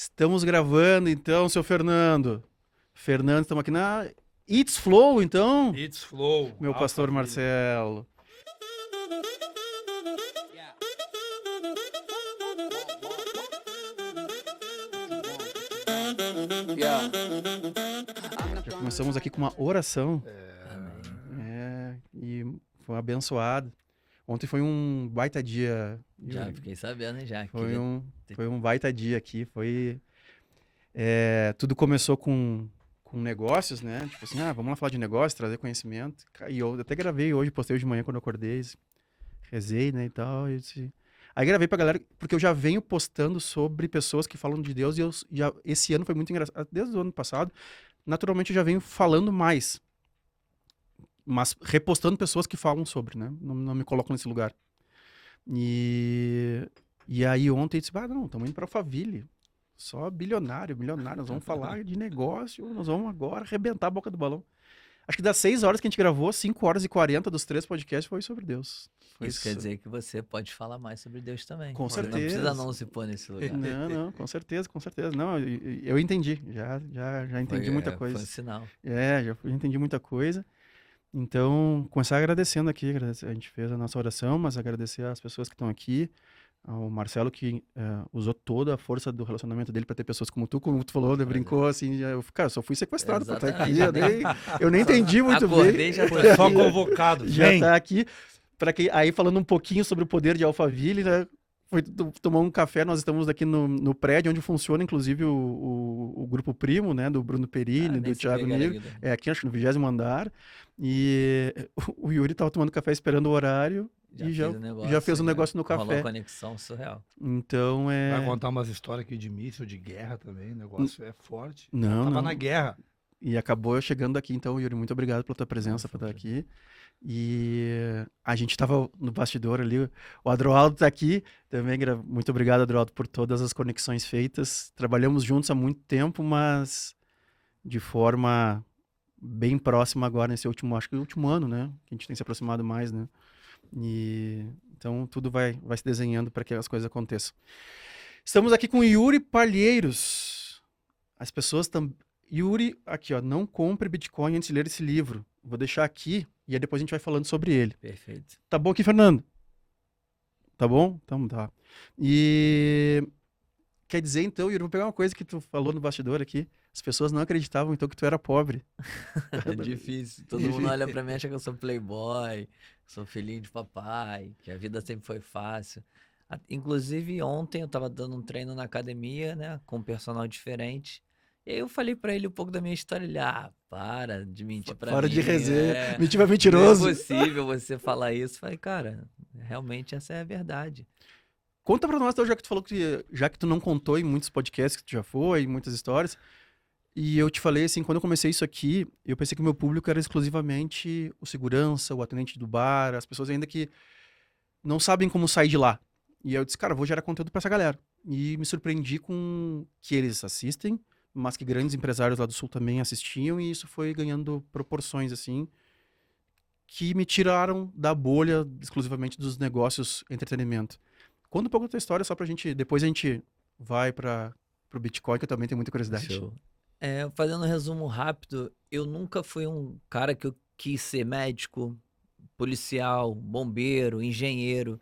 Estamos gravando, então, seu Fernando. Fernando, estamos aqui na It's Flow, então, It's Flow. meu pastor Alphaville. Marcelo. Já começamos aqui com uma oração. E foi abençoado. Ontem foi um baita dia. Já fiquei sabendo, hein, já. Foi um baita dia aqui. Tudo começou com negócios, né? Tipo assim, vamos lá falar de negócios, trazer conhecimento. E eu até gravei hoje, postei hoje de manhã quando eu acordei, rezei, né, e tal. Aí gravei pra galera, porque eu já venho postando sobre pessoas que falam de Deus e esse ano foi muito engraçado. Desde o ano passado, naturalmente eu já venho falando mais. Mas repostando pessoas que falam sobre, né? Não me coloco nesse lugar. E aí ontem eu disse, não, estamos indo pra Alphaville. Só milionário, nós vamos falar de negócio, nós vamos agora arrebentar a boca do balão. Acho que das 6 horas que a gente gravou, 5 horas e 40 dos 3 podcasts foi sobre Deus. Isso quer dizer que você pode falar mais sobre Deus também. Com certeza. Não precisa não se pôr nesse lugar. Não, com certeza. Não, eu entendi, já entendi muita coisa. Foi um sinal. Já entendi muita coisa. Então, começar agradecendo aqui, a gente fez a nossa oração, mas agradecer às pessoas que estão aqui, ao Marcelo que usou toda a força do relacionamento dele para ter pessoas como tu falou, ele brincou assim, eu só fui sequestrado para estar aqui, eu nem entendi muito bem. Já foi só convocado. Já tá aqui, aí falando um pouquinho sobre o poder de Alphaville, né? Foi tomar um café, nós estamos aqui no prédio onde funciona, inclusive, o Grupo Primo, né? Do Bruno Perini, do Thiago Nigro. Aqui, acho que no 20º andar. E o Yuri estava tomando café esperando o horário já fez um negócio no café. Rolou conexão surreal. Então, Vai contar umas histórias aqui de míssil, de guerra também, o negócio é forte. Não, tava na guerra. E acabou chegando aqui, então, Yuri, muito obrigado pela tua presença, por estar aqui. E a gente estava no bastidor ali, o Adroaldo está aqui também, muito obrigado, Adroaldo, por todas as conexões feitas. Trabalhamos juntos há muito tempo, mas de forma bem próxima agora, nesse último ano, né? Que a gente tem se aproximado mais, né? E então tudo vai se desenhando para que as coisas aconteçam. Estamos aqui com o Yuri Palheiros. As pessoas também... Yuri, aqui, ó, não compre Bitcoin antes de ler esse livro. Vou deixar aqui e aí depois a gente vai falando sobre ele. Perfeito. Tá bom aqui, Fernando? Tá bom? Então tá. E quer dizer, então, Yuri, vou pegar uma coisa que tu falou no bastidor aqui. As pessoas não acreditavam, então, que tu era pobre. É difícil. Todo mundo olha pra mim e acha que eu sou playboy, sou filhinho de papai, que a vida sempre foi fácil. Inclusive, ontem eu tava dando um treino na academia, né, com um personal diferente. E aí eu falei pra ele um pouco da minha história. Ele, para de mentir pra mim. Para de resenha. Mentir mentiroso. Não é possível você falar isso. Falei, cara, realmente essa é a verdade. Conta pra nós, então, já que tu falou já que tu não contou em muitos podcasts que tu já foi, em muitas histórias. E eu te falei assim, quando eu comecei isso aqui, eu pensei que o meu público era exclusivamente o segurança, o atendente do bar, as pessoas ainda que não sabem como sair de lá. E eu disse, cara, vou gerar conteúdo pra essa galera. E me surpreendi com que eles assistem, mas que grandes empresários lá do Sul também assistiam, e isso foi ganhando proporções, assim, que me tiraram da bolha exclusivamente dos negócios entretenimento. Conta um pouco da tua história, só pra gente... Depois a gente vai pro Bitcoin, que eu também tenho muita curiosidade. Show. Fazendo um resumo rápido, eu nunca fui um cara que eu quis ser médico, policial, bombeiro, engenheiro.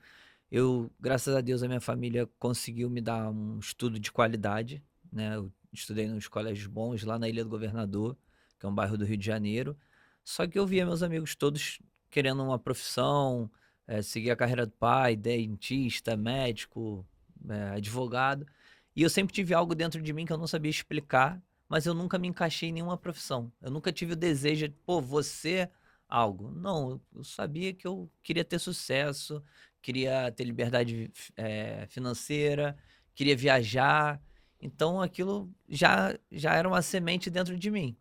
Graças a Deus, a minha família conseguiu me dar um estudo de qualidade, né? Eu estudei nos colégios bons lá na Ilha do Governador, que é um bairro do Rio de Janeiro. Só que eu via meus amigos todos querendo uma profissão, seguir a carreira do pai, dentista, médico, advogado. E eu sempre tive algo dentro de mim que eu não sabia explicar, mas eu nunca me encaixei em nenhuma profissão. Eu nunca tive o desejo de, você algo. Não, eu sabia que eu queria ter sucesso, queria ter liberdade financeira, queria viajar. Então aquilo já era uma semente dentro de mim.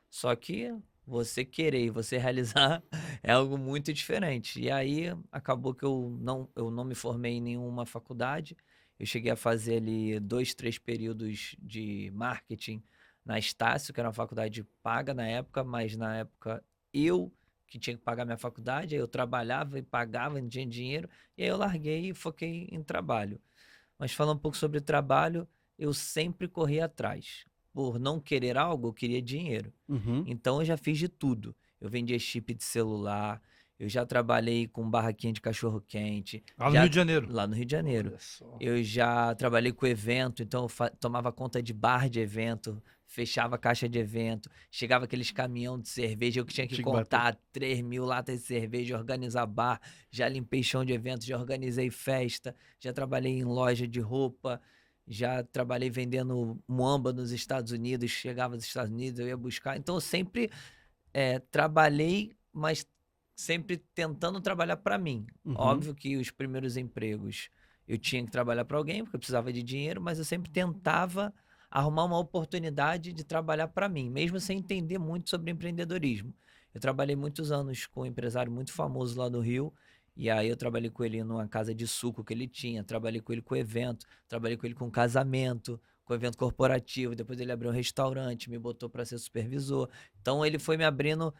Só que você querer e você realizar é algo muito diferente. E aí acabou que eu não me formei em nenhuma faculdade. Eu cheguei a fazer ali 2, 3 períodos de marketing na Estácio, que era uma faculdade paga na época, mas na época eu que tinha que pagar minha faculdade, aí eu trabalhava e pagava, não tinha dinheiro, e aí eu larguei e foquei em trabalho. Mas falando um pouco sobre trabalho, eu sempre corri atrás. Por não querer algo, eu queria dinheiro. Uhum. Então eu já fiz de tudo. Eu vendia chip de celular, eu já trabalhei com barraquinha de cachorro-quente, Lá no já Rio de Janeiro. lá no Rio de Janeiro. Olha só. Eu já trabalhei com evento, então eu tomava conta de bar de evento, fechava caixa de evento, chegava aqueles caminhão de cerveja, eu que tinha que Tinha que bater. contar 3.000 latas de cerveja, organizar bar, já limpei chão de evento, já organizei festa, já trabalhei em loja de roupa, já trabalhei vendendo muamba nos Estados Unidos, chegava nos Estados Unidos, eu ia buscar. Então eu sempre trabalhei, mas sempre tentando trabalhar para mim. Uhum. Óbvio que os primeiros empregos eu tinha que trabalhar para alguém, porque eu precisava de dinheiro, mas eu sempre tentava arrumar uma oportunidade de trabalhar para mim, mesmo sem entender muito sobre empreendedorismo. Eu trabalhei muitos anos com um empresário muito famoso lá no Rio, e aí eu trabalhei com ele numa casa de suco que ele tinha, trabalhei com ele com evento, trabalhei com ele com casamento, com evento corporativo, depois ele abriu um restaurante, me botou para ser supervisor. Então ele foi me abrindo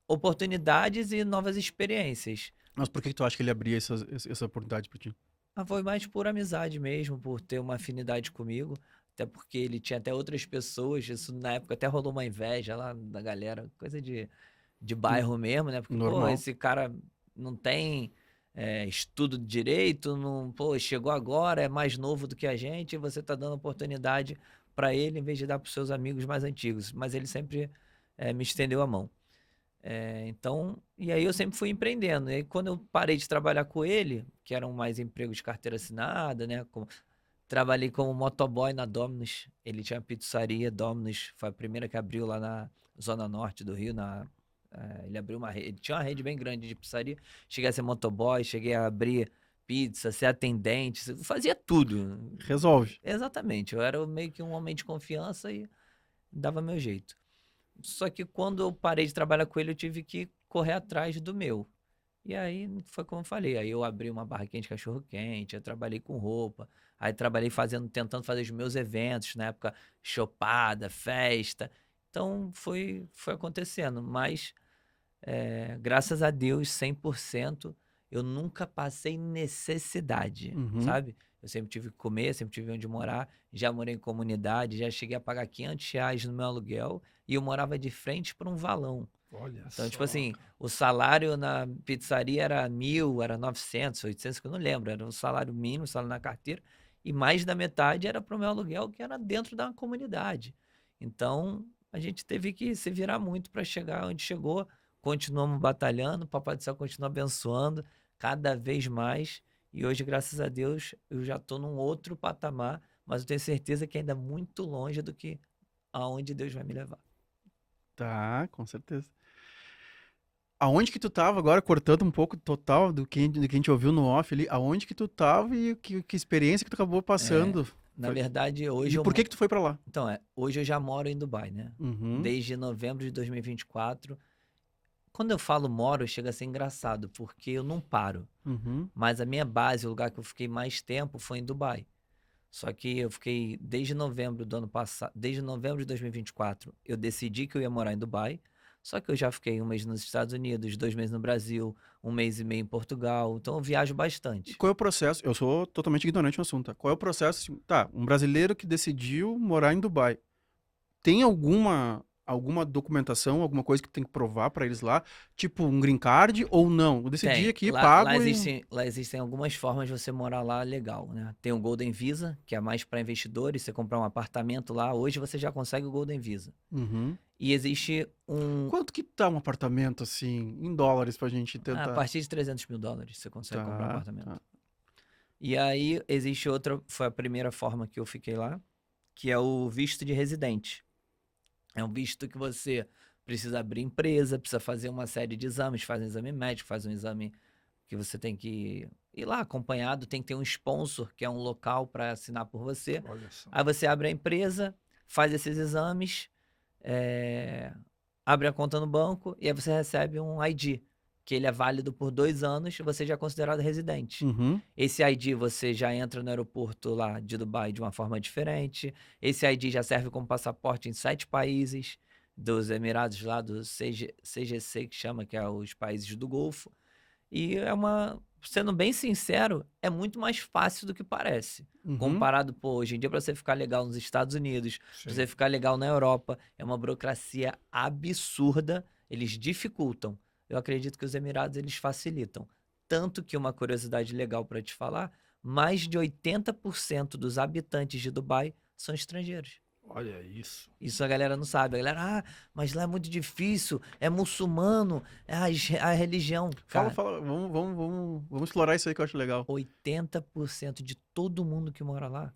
oportunidades e novas experiências. Mas por que tu acha que ele abria essa oportunidade pra ti? Foi mais por amizade mesmo, por ter uma afinidade comigo. Até porque ele tinha até outras pessoas, isso na época até rolou uma inveja lá da galera, coisa de bairro mesmo, né? Porque, pô, Normal. esse cara não tem estudo de direito, não, pô, chegou agora, é mais novo do que a gente, e você tá dando oportunidade para ele em vez de dar para seus amigos mais antigos. Mas ele sempre me estendeu a mão. Então, e aí eu sempre fui empreendendo. E aí quando eu parei de trabalhar com ele, que eram mais empregos de carteira assinada, né? Trabalhei como motoboy na Domino's. Ele tinha uma pizzaria, Domino's, foi a primeira que abriu lá na Zona Norte do Rio. Ele abriu uma rede, ele tinha uma rede bem grande de pizzaria. Cheguei a ser motoboy, cheguei a abrir pizza, ser atendente, fazia tudo. Resolve. Exatamente, eu era meio que um homem de confiança e dava meu jeito. Só que quando eu parei de trabalhar com ele, eu tive que correr atrás do meu. E aí foi como eu falei, aí eu abri uma barraquinha de cachorro-quente, eu trabalhei com roupa, aí trabalhei tentando fazer os meus eventos, na época, chopada, festa. Então foi acontecendo, mas graças a Deus, 100%, eu nunca passei necessidade, Uhum. sabe? Eu sempre tive que comer, sempre tive onde morar, já morei em comunidade, já cheguei a pagar R$ 500 no meu aluguel e eu morava de frente para um valão. Olha Então, tipo só, assim, cara. o salário na pizzaria era 1.000, era 900, 800, que eu não lembro, era o salário mínimo, o salário na carteira, e mais da metade era para o meu aluguel, que era dentro da comunidade. Então, a gente teve que se virar muito para chegar onde chegou, continuamos batalhando, o Papai do Céu continua abençoando cada vez mais, e hoje, graças a Deus, eu já estou num outro patamar, mas eu tenho certeza que ainda é muito longe do que aonde Deus vai me levar. Tá, com certeza. Aonde que tu tava agora, cortando um pouco total do que a gente ouviu no off ali, aonde que tu tava e que experiência que tu acabou passando? Na Foi- verdade, hoje E eu por que tu foi pra lá? Então, hoje eu já moro em Dubai, né? Uhum, Desde novembro de 2024. Quando eu falo moro, chega a ser engraçado, porque eu não paro. uhum, Mas a minha base, o lugar que eu fiquei mais tempo foi em Dubai. Só que eu fiquei desde novembro do ano passado, desde novembro de 2024, eu decidi que eu ia morar em Dubai. Só que eu já fiquei 1 mês nos Estados Unidos, 2 meses no Brasil, 1 mês e meio em Portugal. Então eu viajo E bastante. qual é o processo? Eu sou totalmente ignorante no assunto, tá? Qual é o processo? Assim, tá, um brasileiro que decidiu morar em Dubai. Tem alguma documentação, alguma coisa que tem que provar pra eles lá? Tipo um green card ou não? Eu decidi Tem. aqui, Lá pago e... existem algumas formas de você morar lá legal, né? Tem o Golden Visa, que é mais para investidores. Você comprar um apartamento lá, hoje você já consegue o Golden Visa. Uhum. E existe Quanto que tá um apartamento, assim, em dólares pra gente a tentar... partir de $300.000 você consegue comprar um Tá, apartamento. tá. E aí existe outra, foi a primeira forma que eu fiquei lá, que é o visto de residente. É um visto que você precisa abrir empresa, precisa fazer uma série de exames, faz um exame médico, faz um exame que você tem que ir lá acompanhado, tem que ter um sponsor, que é um local para assinar por você. Olha só. Aí você abre a empresa, faz esses exames, abre a conta no banco e aí você recebe um ID, que ele é válido por 2 anos e você já é considerado residente. Uhum. Esse ID você já entra no aeroporto lá de Dubai de uma forma diferente. Esse ID já serve como passaporte em 7 países dos Emirados lá do CGC, que chama, que é os países do Golfo. E sendo bem sincero, é muito mais fácil do que parece. Uhum. Comparado, pô, hoje em dia, para você ficar legal nos Estados Unidos, para você ficar legal na Europa, é uma burocracia absurda, eles dificultam. Eu acredito que os Emirados, eles facilitam. Tanto que uma curiosidade legal para te falar, mais de 80% dos habitantes de Dubai são estrangeiros. Olha isso. Isso a galera não sabe. A galera, mas lá é muito difícil, é muçulmano, é a religião. Fala, Cara, fala. Vamos explorar isso aí que eu acho legal. 80% de todo mundo que mora lá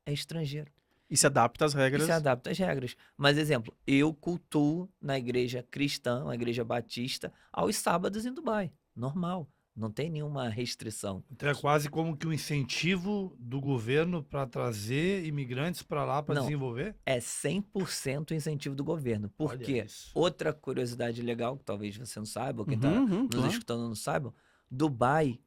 é estrangeiro. E se adapta às E regras. se adapta às regras. Mas, exemplo, eu cultuo na igreja cristã, na igreja batista, aos sábados em Dubai. Normal. Não tem nenhuma restrição. Então é quase como que um incentivo do governo para trazer imigrantes para lá para Não. desenvolver? É 100% incentivo do governo. Por Olha quê? isso. Outra curiosidade legal, que talvez você não saiba, ou quem está nos claro. escutando não saiba, Dubai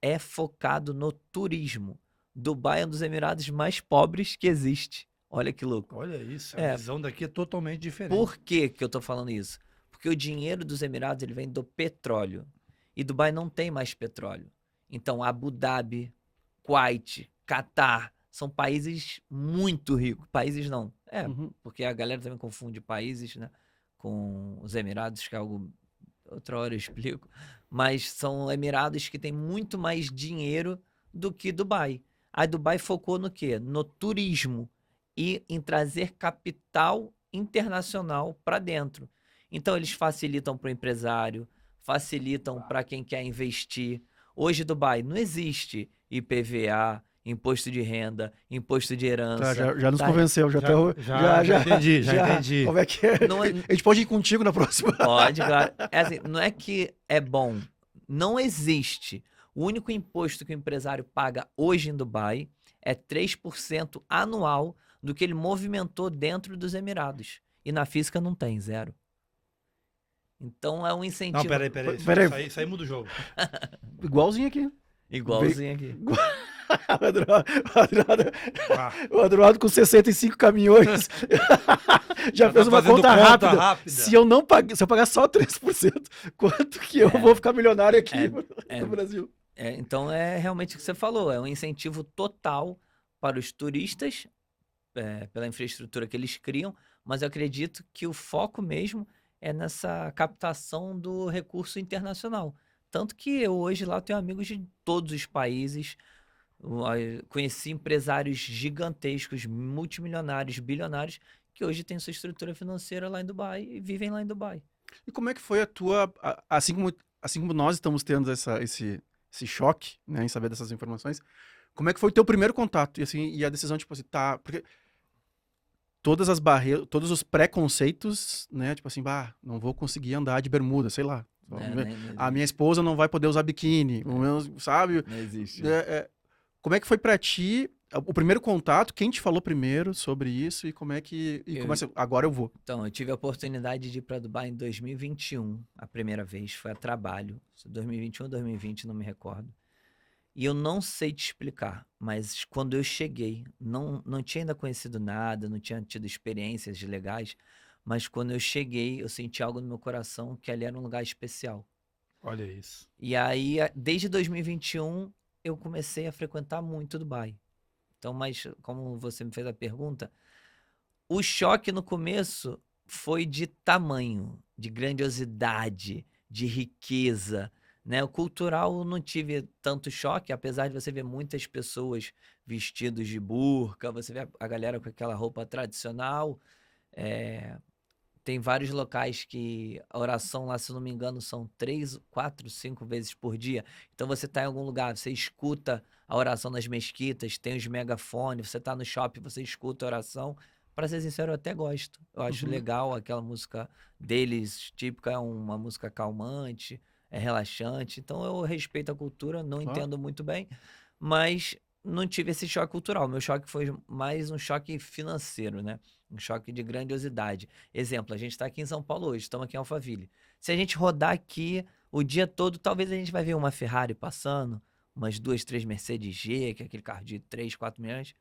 é focado no turismo. Dubai é um dos Emirados mais pobres que existe. Olha que louco. Olha isso. É. A visão daqui é totalmente diferente. Por que que eu tô falando isso? Porque o dinheiro dos Emirados ele vem do petróleo. E Dubai não tem mais petróleo. Então, Abu Dhabi, Kuwait, Catar, são países muito ricos. Países não. Uhum. Porque a galera também confunde países, né, com os Emirados, que é algo... Outra hora eu explico. Mas são Emirados que têm muito mais dinheiro do que Dubai. A Dubai focou no quê? No turismo e em trazer capital internacional para dentro. Então, eles facilitam para o empresário, facilitam para quem quer investir. Hoje, Dubai não existe IPVA, imposto de renda, imposto de herança. Tá, já nos tá? convenceu. Já entendi, já entendi. Como é que é? Não é- A gente pode ir contigo na próxima. Pode, claro. É assim, não é que é bom. Não existe. O único imposto que o empresário paga hoje em Dubai é 3% anual do que ele movimentou dentro dos Emirados. E na física não tem, zero. Então é um incentivo. Não, peraí. Peraí. Saímos do jogo. Igualzinho aqui. Igualzinho aqui. O Adroado com 65 caminhões já fez tá uma fazendo conta conta rápida. rápida. Se eu pagar só 3%, quanto que eu vou ficar milionário aqui no Brasil? Então é realmente o que você falou, é um incentivo total para os turistas, pela infraestrutura que eles criam, mas eu acredito que o foco mesmo é nessa captação do recurso internacional. Tanto que eu hoje lá tenho amigos de todos os países, conheci empresários gigantescos, multimilionários, bilionários, que hoje têm sua estrutura financeira lá em Dubai e vivem lá em Dubai. E como é que foi a tua... Assim como nós estamos tendo esse choque, né, em saber dessas informações, como é que foi o teu primeiro contato? E a decisão, tipo assim, tá... Porque todas as barreiras, todos os preconceitos, né, tipo assim, não vou conseguir andar de bermuda, sei lá. A minha esposa não vai poder usar biquíni, sabe? Não existe. Como é que foi pra ti o primeiro contato? Quem te falou primeiro sobre isso e como é que... agora eu vou. Então, eu tive a oportunidade de ir para Dubai em 2021, a primeira vez, foi a trabalho. 2021 ou 2020, não me recordo. E eu não sei te explicar, mas quando eu cheguei, não tinha ainda conhecido nada, não tinha tido experiências legais, mas quando eu cheguei, eu senti algo no meu coração que ali era um lugar especial. Olha isso. E aí, desde 2021, eu comecei a frequentar muito Dubai. Então, mas como você me fez a pergunta, o choque no começo foi de tamanho, de grandiosidade, de riqueza, né? O cultural não tive tanto choque, apesar de você ver muitas pessoas vestidas de burca, você vê a galera com aquela roupa tradicional. Tem vários locais que a oração lá, se não me engano, são 3, 4, 5 vezes por dia. Então você está em algum lugar, você escuta a oração nas mesquitas, tem os megafones, você está no shopping, você escuta a oração. Para ser sincero, eu até gosto. Eu acho legal aquela música deles, típica, é uma música calmante, é relaxante. Então eu respeito a cultura, não entendo muito bem, mas não tive esse choque cultural. Meu choque foi mais um choque financeiro, né? Um choque de grandiosidade. Exemplo, a gente está aqui em São Paulo hoje, estamos aqui em Alphaville. Se a gente rodar aqui o dia todo, talvez a gente vai ver uma Ferrari passando, umas 2, 3 Mercedes G, que é aquele carro de 3, 4 milhões.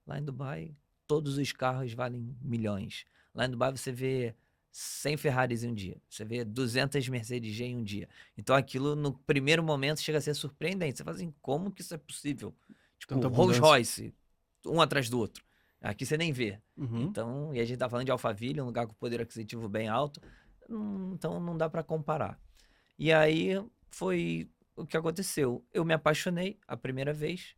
Lá em Dubai, todos os carros valem milhões. Lá em Dubai você vê 100 Ferraris em um dia. Você vê 200 Mercedes-G em um dia. Então aquilo, no primeiro momento, chega a ser surpreendente. Você fala assim, como que isso é possível? Tipo, Tanta Rolls abundância. Royce, um atrás do outro. Aqui você nem vê. Uhum. Então, e a gente tá falando de Alphaville, um lugar com poder aquisitivo bem alto. Então não dá para comparar. E aí foi o que aconteceu. Eu me apaixonei a primeira vez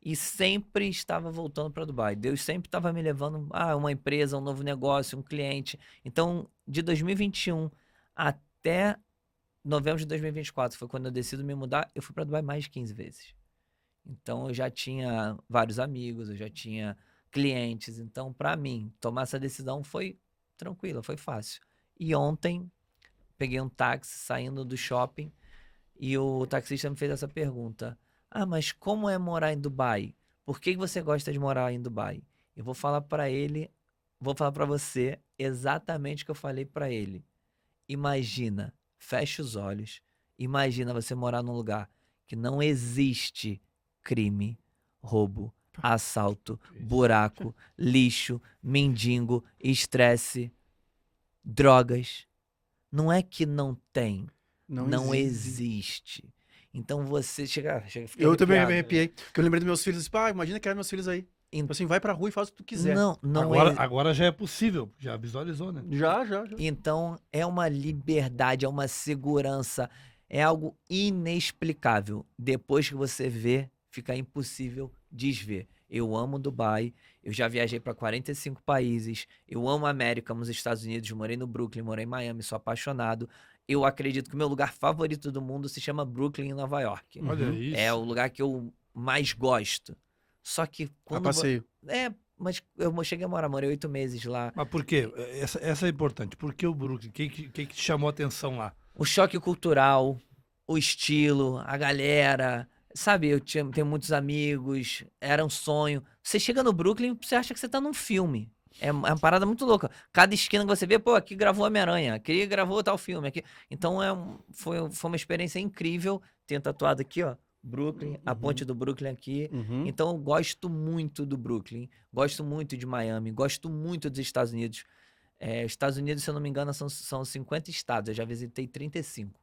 e sempre estava voltando para Dubai. Deus sempre estava me levando a uma empresa, um novo negócio, um cliente. Então, de 2021 até novembro de 2024, foi quando eu decido me mudar, eu fui para Dubai mais de 15 vezes. Então, eu já tinha vários amigos, eu já tinha clientes. Então, para mim, tomar essa decisão foi tranquila, foi fácil. E ontem, peguei um táxi saindo do shopping e o taxista me fez essa pergunta. Ah, mas como é morar em Dubai? Por que você gosta de morar em Dubai? Eu vou falar para ele, vou falar para você exatamente o que eu falei para ele. Imagina, fecha os olhos, imagina você morar num lugar que não existe crime, roubo, assalto, buraco, lixo, mendigo, estresse, drogas. Não é que não tem, não existe. Então você chega a ficar Eu também me arrepiado. arrepiei. Porque eu lembrei dos meus filhos. Imagina criar meus filhos aí. Tipo assim, vai pra rua e faz o que tu quiser. Não Agora já é possível, já visualizou, né? Já. Então é uma liberdade, é uma segurança, é algo inexplicável. Depois que você vê, fica impossível desver. Eu amo Dubai, eu já viajei para 45 países, eu amo a América, amo os Estados Unidos, morei no Brooklyn, morei em Miami, sou apaixonado. Eu acredito que o meu lugar favorito do mundo se chama Brooklyn, em Nova York. Olha Uhum. isso. É o lugar que eu mais gosto. Só que A quando... passeio. Mas eu cheguei a morar, morei 8 meses lá. Mas por quê? Essa é importante. Por que o Brooklyn? O que te chamou a atenção lá? O choque cultural, o estilo, a galera, sabe? Tenho muitos amigos, era um sonho. Você chega no Brooklyn, você acha que você tá num filme. É uma parada muito louca. Cada esquina que você vê, pô, aqui gravou Homem-Aranha, aqui gravou tal filme. Aqui. Então foi uma experiência incrível. Tenho tatuado aqui, ó, Brooklyn, a ponte do Brooklyn aqui. Uhum. Então eu gosto muito do Brooklyn, gosto muito de Miami, gosto muito dos Estados Unidos. Os Estados Unidos, se eu não me engano, são 50 estados. Eu já visitei 35.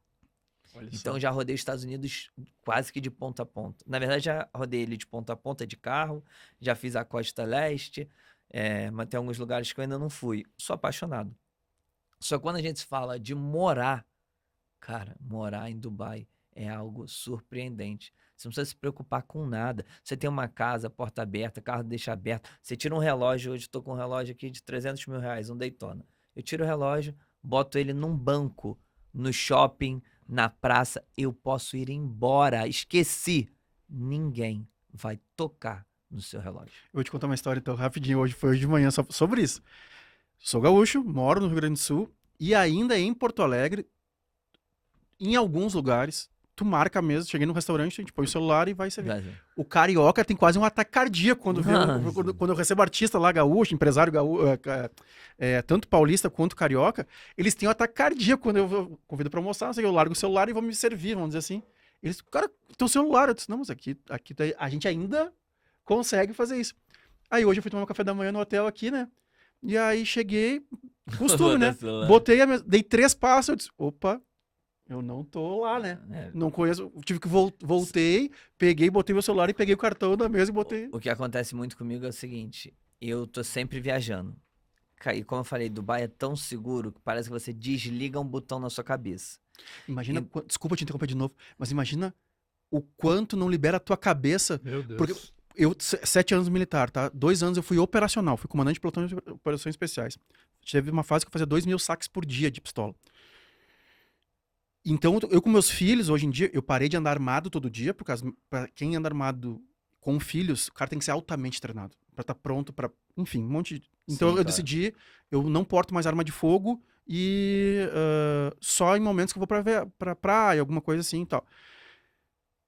Olha Então só. já rodei os Estados Unidos quase que de ponta a ponta. Na verdade, já rodei ele de ponta a ponta de carro, já fiz a costa leste, mas tem alguns lugares que eu ainda não fui. Sou apaixonado. Só que quando a gente fala de morar, cara, morar em Dubai é algo surpreendente. Você não precisa se preocupar com nada. Você tem uma casa, porta aberta, carro deixa aberto. Você tira um relógio, hoje estou com um relógio aqui de 300 mil reais, um Daytona. Eu tiro o relógio, boto ele num banco, no shopping, na praça, eu posso ir embora. Esqueci. Ninguém vai tocar no seu relógio. Eu vou te contar uma história então rapidinho. Foi hoje de manhã sobre isso. Sou gaúcho, moro no Rio Grande do Sul e ainda em Porto Alegre, em alguns lugares, tu marca mesmo, cheguei no restaurante, a gente põe o celular e vai servir. O carioca tem quase um ataque cardíaco quando eu recebo artista lá, gaúcho, empresário gaúcho, tanto paulista quanto carioca, eles têm um ataque cardíaco quando eu convido pra almoçar, não sei, eu largo o celular e vou me servir, vamos dizer assim. Eles, cara, teu celular, eu disse, não, mas aqui a gente ainda consegue fazer isso. Aí hoje eu fui tomar um café da manhã no hotel aqui, né? E aí cheguei, costume, né? Botei, dei 3 passos, eu disse, opa, eu não tô lá, né? Não conheço, tive que voltei, peguei, botei meu celular e peguei o cartão da mesa e botei. O que acontece muito comigo é o seguinte, eu tô sempre viajando. E como eu falei, Dubai é tão seguro que parece que você desliga um botão na sua cabeça. Imagina, desculpa te interromper de novo, mas imagina o quanto não libera a tua cabeça. Meu Deus. Porque eu, 7 anos militar, tá? 2 anos eu fui operacional, fui comandante de pelotão de operações especiais. Teve uma fase que eu fazia 2.000 saques por dia de pistola. Então, eu com meus filhos, hoje em dia, eu parei de andar armado todo dia, porque pra quem anda armado com filhos, o cara tem que ser altamente treinado, pra estar pronto pra, enfim, um monte de... Então eu decidi, eu não porto mais arma de fogo e só em momentos que eu vou pra praia, alguma coisa assim e tal.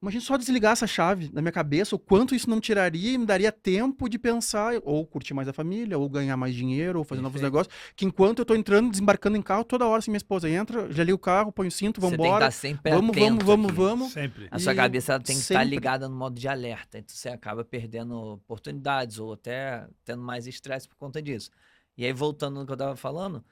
Imagina só desligar essa chave da minha cabeça, o quanto isso não tiraria e me daria tempo de pensar, ou curtir mais a família, ou ganhar mais dinheiro, ou fazer novos negócios. Que enquanto eu tô entrando, desembarcando em carro, toda hora assim, minha esposa entra, já liga o carro, põe o cinto, Você tem que vambora. estar sempre atento Vamos. Sempre. A sua cabeça ela tem que estar sempre. ligada no modo de alerta. Então você acaba perdendo oportunidades ou até tendo mais estresse por conta disso. E aí, voltando no que eu tava falando,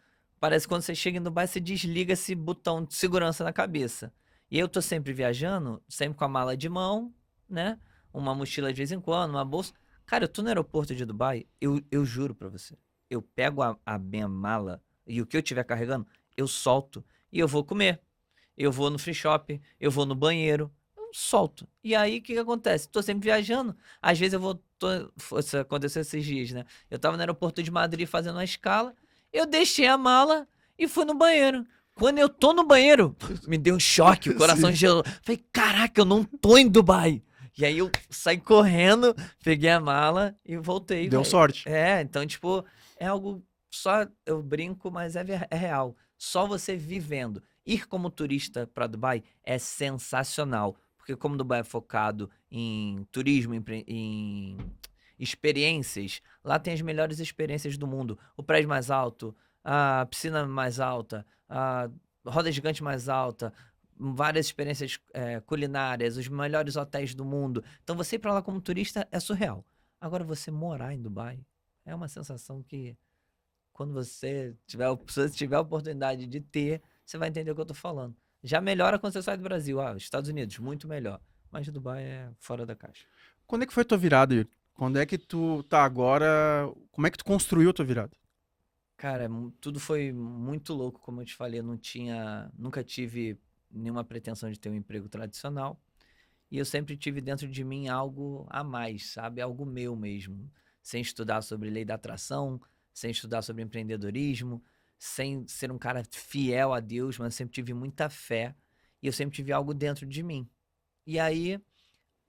parece que quando você chega em Dubai, você desliga esse botão de segurança na cabeça. E eu tô sempre viajando, sempre com a mala de mão, né? Uma mochila de vez em quando, uma bolsa. Cara, eu tô no aeroporto de Dubai, eu juro pra você. Eu pego a minha mala e o que eu tiver carregando, eu solto e eu vou comer. Eu vou no free shop, eu vou no banheiro, eu solto. E aí, o que acontece? Tô sempre viajando. Às vezes eu vou... Isso aconteceu esses dias, né? Eu tava no aeroporto de Madrid fazendo uma escala, eu deixei a mala e fui no banheiro. Quando eu tô no banheiro, me deu um choque, o coração gelou. Falei, caraca, eu não tô em Dubai. E aí eu saí correndo, peguei a mala e voltei. Deu véio. sorte. Então, tipo, é algo só, eu brinco, mas é real. Só você vivendo. Ir como turista para Dubai é sensacional. Porque como Dubai é focado em turismo, em experiências, lá tem as melhores experiências do mundo. O prédio mais alto, a piscina mais alta, a roda gigante mais alta, várias experiências culinárias, os melhores hotéis do mundo. Então você ir para lá como turista é surreal. Agora você morar em Dubai é uma sensação que quando você tiver a oportunidade de ter, você vai entender o que eu tô falando. Já melhora quando você sai do Brasil. Estados Unidos, muito melhor. Mas Dubai é fora da caixa. Quando é que foi a tua virada, Yuri? Quando é que tu tá agora... Como é que tu construiu a tua virada? Cara, tudo foi muito louco, como eu te falei. Eu nunca tive nenhuma pretensão de ter um emprego tradicional. E eu sempre tive dentro de mim algo a mais, sabe? Algo meu mesmo. Sem estudar sobre lei da atração, sem estudar sobre empreendedorismo, sem ser um cara fiel a Deus, mas sempre tive muita fé. E eu sempre tive algo dentro de mim. E aí,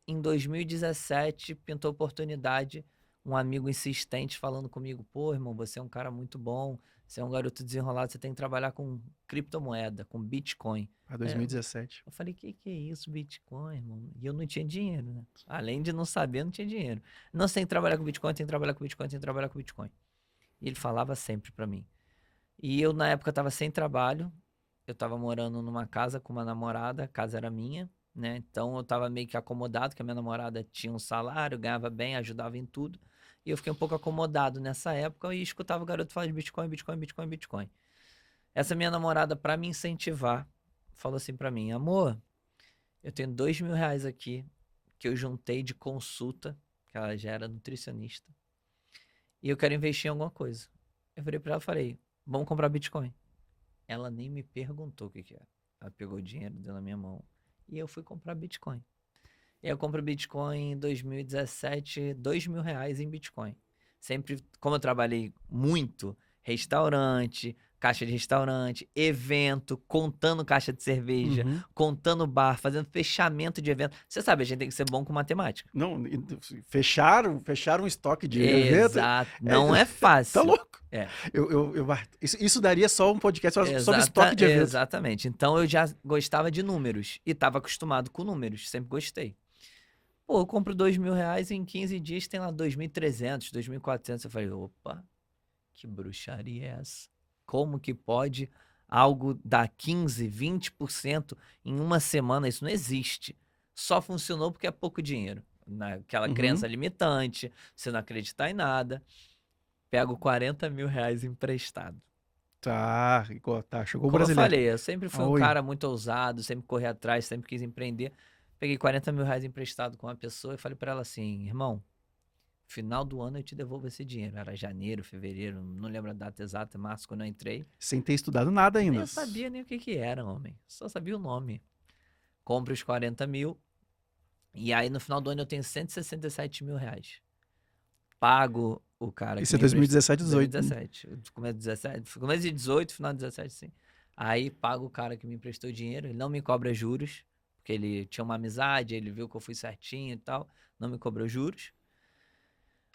em 2017, pintou a oportunidade, um amigo insistente falando comigo, pô, irmão, você é um cara muito bom, você é um garoto desenrolado, você tem que trabalhar com criptomoeda, com Bitcoin. Para 2017. Eu falei, que é isso, Bitcoin, irmão? E eu não tinha dinheiro, né? Além de não saber, não tinha dinheiro. Não, você tem que trabalhar com Bitcoin, tem que trabalhar com Bitcoin, tem que trabalhar com Bitcoin. E ele falava sempre pra mim. E eu, na época, tava sem trabalho, eu tava morando numa casa com uma namorada, a casa era minha, né? Então eu tava meio que acomodado, que a minha namorada tinha um salário, ganhava bem, ajudava em tudo. E eu fiquei um pouco acomodado nessa época e escutava o garoto falar de Bitcoin, Bitcoin, Bitcoin, Bitcoin. Essa minha namorada, pra me incentivar, falou assim pra mim, amor, eu tenho R$2.000 aqui, que eu juntei de consulta, que ela já era nutricionista, e eu quero investir em alguma coisa. Eu virei pra ela e falei, vamos comprar Bitcoin. Ela nem me perguntou o que era. Ela pegou o dinheiro, deu na minha mão, e eu fui comprar Bitcoin. E eu compro Bitcoin em 2017, R$2.000 em Bitcoin. Sempre, como eu trabalhei muito, restaurante, caixa de restaurante, evento, contando caixa de cerveja, contando bar, fazendo fechamento de evento. Você sabe, a gente tem que ser bom com matemática. Não, fecharam um estoque de evento. Exato, não é fácil. Tá louco? É. Isso daria só um podcast sobre estoque de evento. Exatamente. Então eu já gostava de números e estava acostumado com números, sempre gostei. Pô, eu compro R$2.000 em 15 dias, tem lá 2.300, 2.400. Eu falei, opa, que bruxaria é essa? Como que pode algo dar 15, 20% em uma semana? Isso não existe. Só funcionou porque é pouco dinheiro. Naquela crença limitante, você não acreditar em nada. Pego R$40.000 emprestado. Tá, chegou o Como brasileiro. eu falei, eu sempre fui um cara muito ousado, sempre corri atrás, sempre quis empreender. Peguei R$40.000 emprestado com uma pessoa e falei pra ela assim, irmão, final do ano eu te devolvo esse dinheiro. Era janeiro, fevereiro, não lembro a data exata, março, quando eu entrei. Sem ter estudado nada ainda. Eu sabia nem o que era, homem. Só sabia o nome. Compro os 40 mil e aí no final do ano eu tenho R$167.000. Pago o cara. Isso é 2017, 18. 2017. Começo de 18, final de 17, sim. Aí pago o cara que me emprestou dinheiro, ele não me cobra juros, porque ele tinha uma amizade, ele viu que eu fui certinho e tal, não me cobrou juros.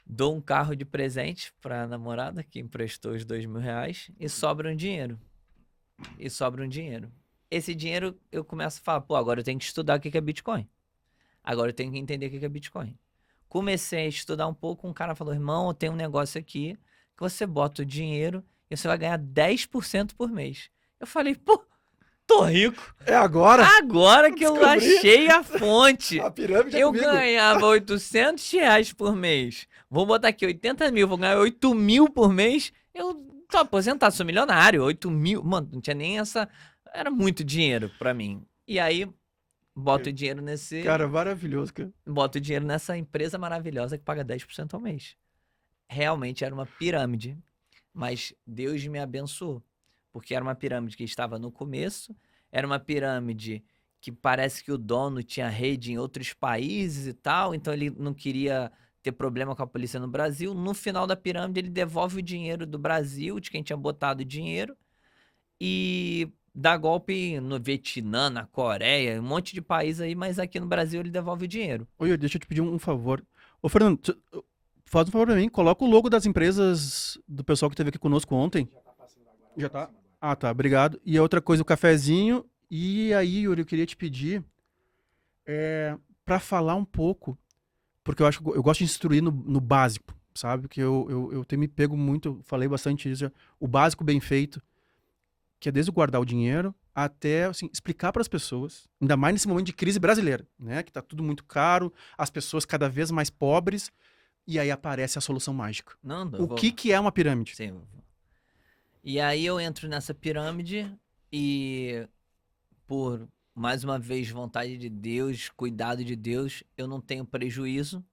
Dou um carro de presente pra namorada, que emprestou os R$2.000, e sobra um dinheiro. Esse dinheiro eu começo a falar, pô, agora eu tenho que estudar o que é Bitcoin. Agora eu tenho que entender o que é Bitcoin. Comecei a estudar um pouco, um cara falou, irmão, eu tenho um negócio aqui, que você bota o dinheiro e você vai ganhar 10% por mês. Eu falei, pô, tô rico. É agora? Agora que eu achei a fonte. A pirâmide é eu comigo. ganhava R$800 por mês. Vou botar aqui 80 mil, vou ganhar 8 mil por mês. Eu tô aposentado, sou milionário, 8 mil. Mano, não tinha nem essa. Era muito dinheiro pra mim. E aí, boto o dinheiro nesse. Cara, maravilhoso, cara. Boto o dinheiro nessa empresa maravilhosa que paga 10% ao mês. Realmente era uma pirâmide. Mas Deus me abençoou. Porque era uma pirâmide que estava no começo, era uma pirâmide que parece que o dono tinha rede em outros países e tal, então ele não queria ter problema com a polícia no Brasil. No final da pirâmide, ele devolve o dinheiro do Brasil, de quem tinha botado o dinheiro, e dá golpe no Vietnã, na Coreia, um monte de país aí, mas aqui no Brasil ele devolve o dinheiro. Oi, deixa eu te pedir um favor. Ô, Fernando, faz um favor pra mim, coloca o logo das empresas do pessoal que esteve aqui conosco ontem. Já tá? Ah, tá, obrigado. E a outra coisa, o cafezinho. E aí, Yuri, eu queria te pedir pra falar um pouco, porque eu acho que eu gosto de instruir no básico, sabe? Que eu tenho me pego muito, falei bastante isso, o básico bem feito, que é desde guardar o dinheiro até assim, explicar para as pessoas, ainda mais nesse momento de crise brasileira, né? Que tá tudo muito caro, as pessoas cada vez mais pobres, e aí aparece a solução mágica. Não, O que é uma pirâmide? Sim. E aí eu entro nessa pirâmide e, por mais uma vez, vontade de Deus, cuidado de Deus, eu não tenho prejuízo.